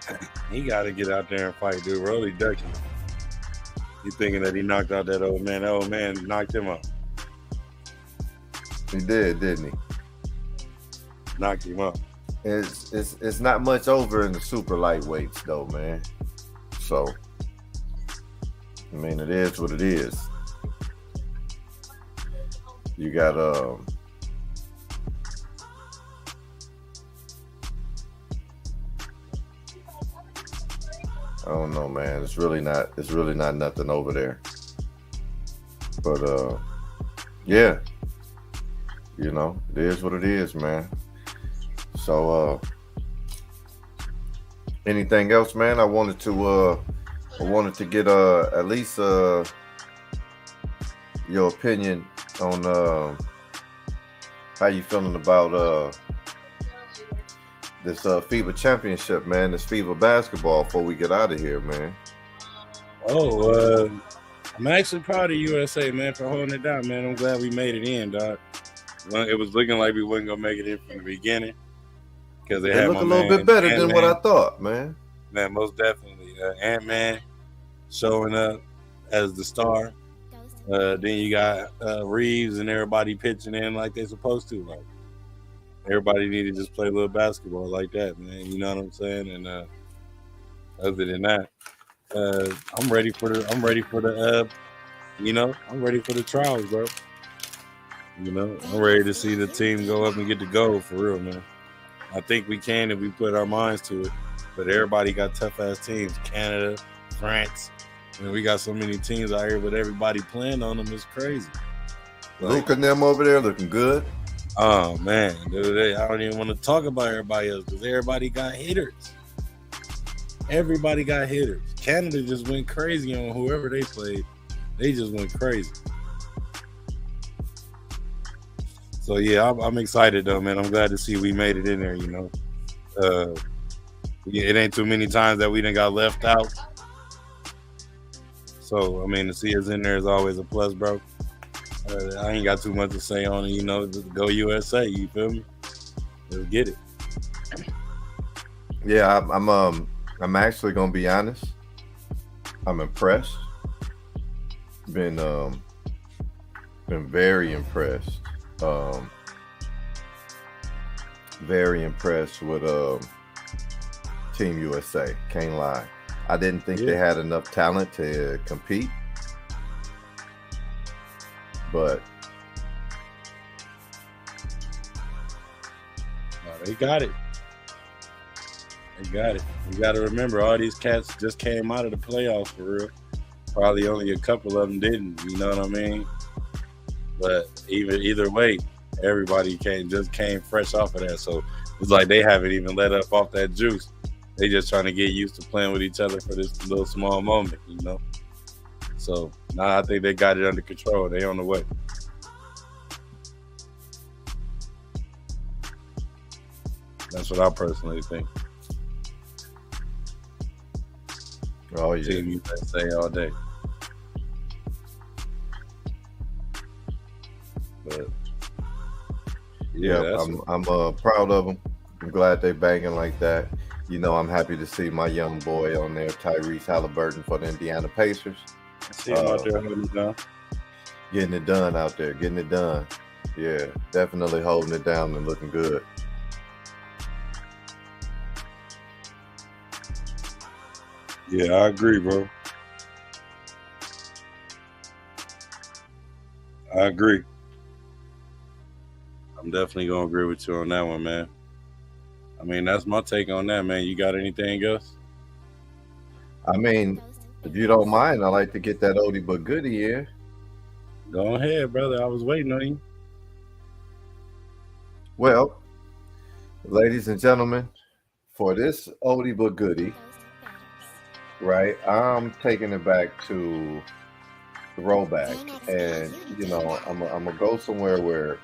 He got to get out there and fight, dude. Rolly ducking. He thinking that he knocked out that old man. That old man knocked him out. He did, didn't he? Knocked him out. It's not much over in the super lightweights, though, man. So, I mean, it is what it is. You got I don't know, man. It's really not nothing over there. But yeah. You know, it is what it is, man. So anything else, man? I wanted to get at least your opinion on how you feeling about this FIBA championship, man. This FIBA basketball before we get out of here, man. I'm actually proud of USA, man, for holding it down, man. I'm glad we made it in, dog. Well, it was looking like we wasn't gonna make it in from the beginning because they had look a little bit better than what I thought, man. Man, most definitely. Ant-Man showing up as the star. Then you got Reeves and everybody pitching in like they're supposed to. Like everybody need to just play a little basketball like that, man. You know what I'm saying? And other than that, I'm ready for the trials, bro. You know, I'm ready to see the team go up and get the gold for real, man. I think we can if we put our minds to it. But everybody got tough ass teams. Canada, France. I mean, we got so many teams out here, but everybody playing on them is crazy. Luke and them over there looking good. Oh man, I don't even want to talk about everybody else because everybody got hitters. Everybody got hitters. Canada just went crazy on whoever they played. They just went crazy. So yeah, I'm excited though, man. I'm glad to see we made it in there. You know, it ain't too many times that we done got left out. So I mean, to see us in there is always a plus, bro. I ain't got too much to say on it. You know, just go USA. You feel me? Let's get it. Yeah, I'm actually gonna be honest. I'm impressed. Been very impressed. Very impressed with Team USA. Can't lie. I didn't think they had enough talent to compete, but they got it. They got it. You got to remember, all these cats just came out of the playoffs for real. Probably only a couple of them didn't. You know what I mean? But either way, everybody came fresh off of that. So it's like they haven't even let up off that juice. They just trying to get used to playing with each other for this little small moment, you know? So now I think they got it under control. They on the way. That's what I personally think. Oh yeah. Team USA all day. But Yeah, Yep, I'm proud of them. I'm glad they banging like that. You know, I'm happy to see my young boy on there, Tyrese Halliburton for the Indiana Pacers. I see him out there holding it down. Getting it done out there, getting it done. Yeah, definitely holding it down and looking good. Yeah, I agree, bro. I agree. I'm definitely gonna agree with you on that one, man. I mean, that's my take on that, man. You got anything else? I mean, if you don't mind, I like to get that oldie but goodie in. Go ahead, brother. I was waiting on you. Well, ladies and gentlemen, for this oldie but goodie, right, I'm taking it back to throwback, and you know, I'm gonna go somewhere where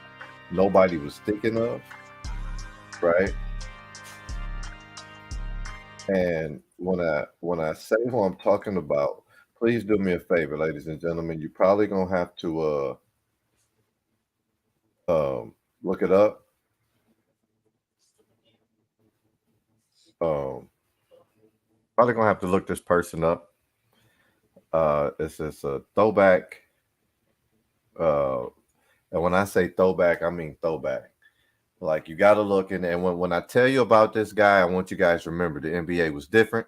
nobody was thinking of, right? And when I say who I'm talking about, please do me a favor, ladies and gentlemen. You're probably gonna have to look it up. Probably gonna have to look this person up. It's just a throwback. And when I say throwback, I mean throwback. Like you got to look in, and when I tell you about this guy, I want you guys to remember the NBA was different.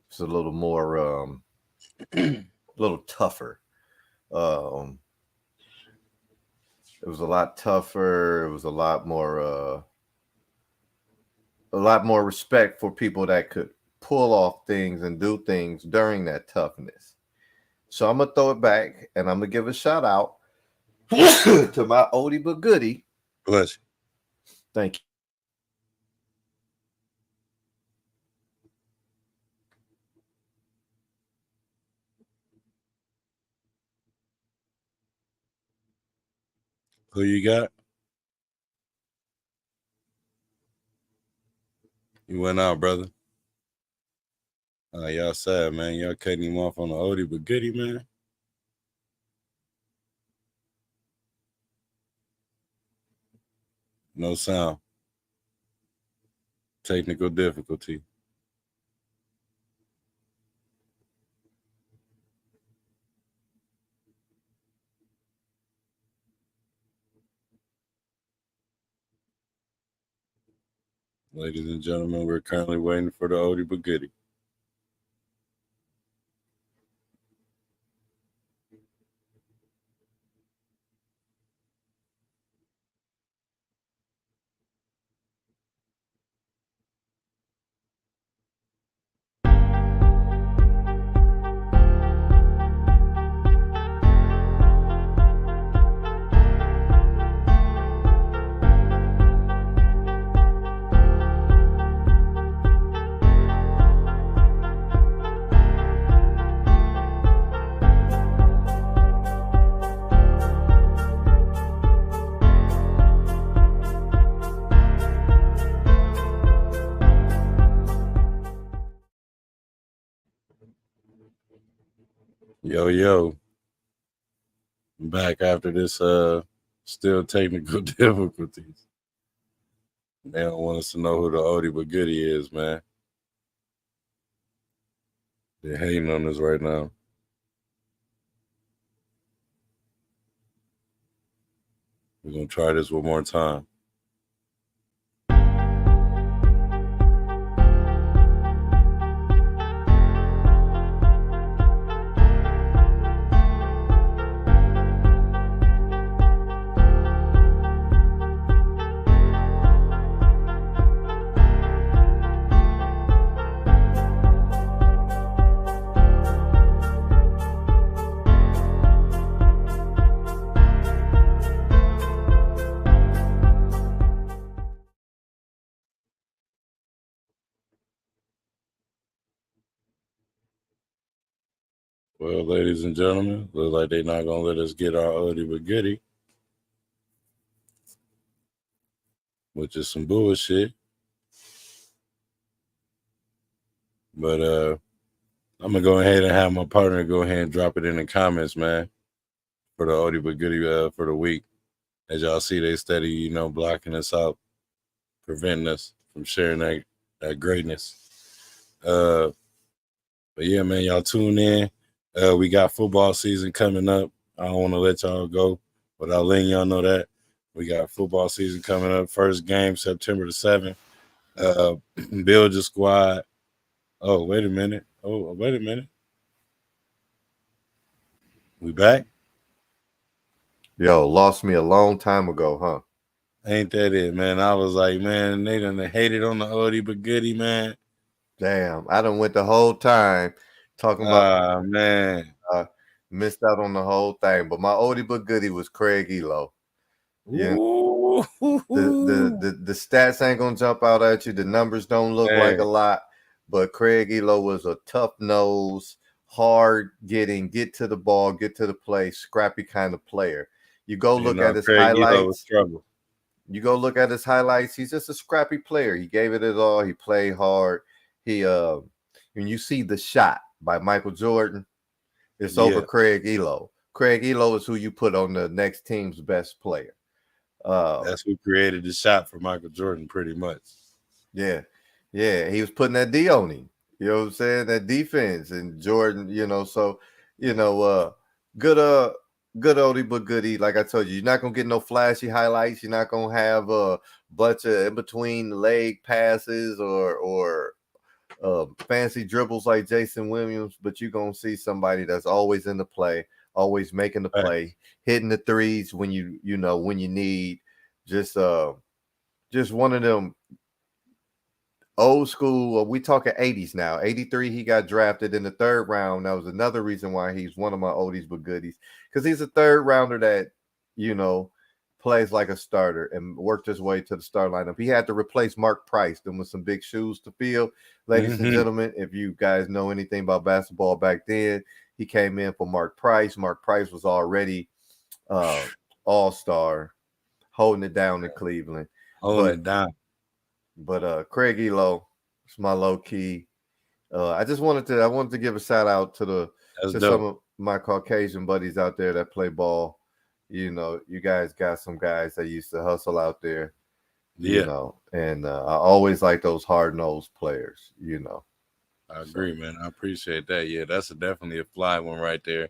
It's a little more, a little tougher. It was a lot tougher. It was a lot more respect for people that could pull off things and do things during that toughness. So I'm gonna throw it back, and I'm gonna give a shout out to my oldie but goodie. Bless you. Thank you. Who you got? You went out, brother. Y'all sad, man. Y'all cutting him off on the oldie but goodie, man. No sound. Technical difficulty. Ladies and gentlemen, we're currently waiting for the oldie but goodie. Yo. Back after this still technical difficulties. They don't want us to know who the oldie but goodie is, man. They're hating on us right now. We're going to try this one more time. Well, ladies and gentlemen, looks like they're not going to let us get our oldie but goodie, which is some bullshit. But I'm going to go ahead and have my partner go ahead and drop it in the comments, man, for the oldie but goodie for the week. as y'all see, they steady, blocking us out, preventing us from sharing that greatness. But yeah, man, y'all tune in. We got football season coming up. I don't want to let y'all go without letting y'all know that. We got football season coming up. First game, September the 7th. Build your squad. Oh, wait a minute. We back? Yo, lost me a long time ago, huh? Ain't that it, man? I was like, man, they done hated on the oldie but goodie, man. Damn, I done went the whole time talking about man. Missed out on the whole thing. But my oldie but goodie was Craig Elo. Yeah. The stats ain't gonna jump out at you. The numbers don't look like a lot, but Craig Elo was a tough nose, hard getting, get to the ball, get to the play, scrappy kind of player. You go look at his highlights. You go look at his highlights. He's just a scrappy player. He gave it his all. He played hard. When you see The Shot by Michael Jordan, it's over Craig Elo. Craig Elo is who you put on the next team's best player. That's who created The Shot for Michael Jordan, pretty much. Yeah. He was putting that D on him. You know what I'm saying? That defense and Jordan. So good oldie but goodie. Like I told you, you're not gonna get no flashy highlights. You're not gonna have a bunch of in between leg passes or fancy dribbles like Jason Williams. But you're gonna see somebody that's always in the play, always making the play, hitting the threes when you need. Just one of them old school. We talking 80s now. 83, he got drafted in the 3rd round. That was another reason why he's one of my oldies but goodies, because he's a 3rd rounder that plays like a starter and worked his way to the start lineup. He had to replace Mark Price. Them with some big shoes to fill. Ladies and gentlemen, if you guys know anything about basketball back then, he came in for Mark Price. Mark Price was already all-star, holding it down in Cleveland. Holding it down. But Craig Elo is my low key. I wanted to give a shout out to some of my Caucasian buddies out there that play ball. You guys got some guys that used to hustle out there. And I always like those hard-nosed players. I agree, man. I appreciate that. Yeah, that's definitely a fly one right there.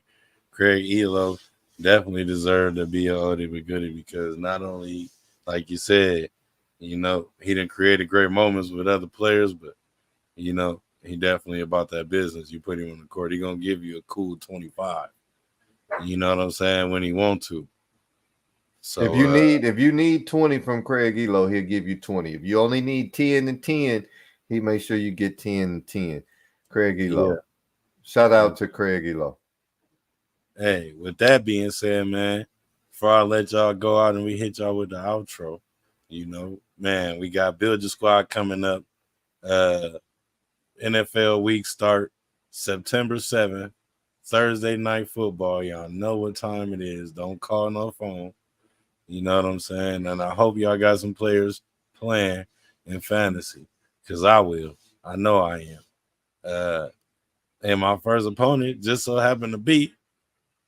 Craig Elo definitely deserved to be an oldie but goodie, because not only, like you said, he done created great moments with other players, but he definitely about that business. You put him on the court, he gonna give you a cool 25. You know what I'm saying? When he want to. So if you need 20 from Craig Elo, he'll give you 20. If you only need 10 and 10, he make sure you get 10 and 10. Craig Elo. Yeah. Shout out to Craig Elo. Hey, with that being said, man, before I let y'all go out and we hit y'all with the outro, man, we got Build Your Squad coming up. NFL week start September 7th, Thursday night football. Y'all know what time it is. Don't call no phone. You know what I'm saying? And I hope y'all got some players playing in fantasy, because I will. I know I am. And my first opponent just so happened to be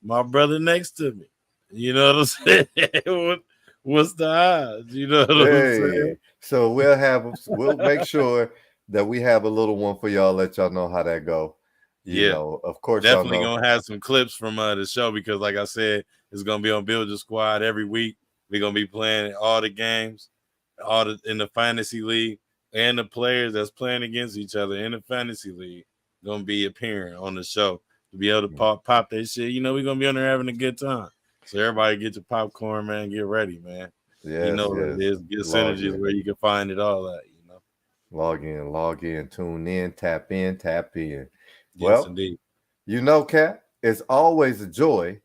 my brother next to me. You know what I'm saying? What's the odds? You know what I'm saying? So we'll make sure that we have a little one for y'all. Let y'all know how that go. You know, of course, definitely gonna have some clips from the show, because, like I said, it's gonna be on Build Your Squad every week. We're gonna be playing all the games, in the fantasy league, and the players that's playing against each other in the fantasy league gonna be appearing on the show to be able to pop that shit. We're gonna be on there having a good time. So everybody get your popcorn, man. Get ready, man. What it is. Get Synergies where you can find it all at. Log in, tune in, tap in. Yes, Well, indeed. Cat, it's always a joy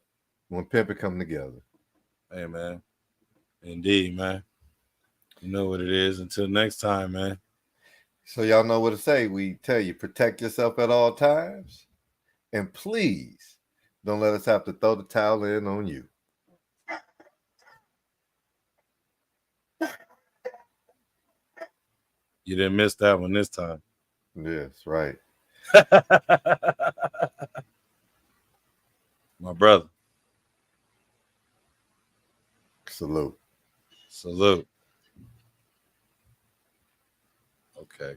when pimping come together. Hey, man. Indeed, man. You know what it is. Until next time, man. So y'all know what to say. We tell you, protect yourself at all times. And please don't let us have to throw the towel in on you. You didn't miss that one this time. Yes, right. My brother. Salute. Salute. Okay.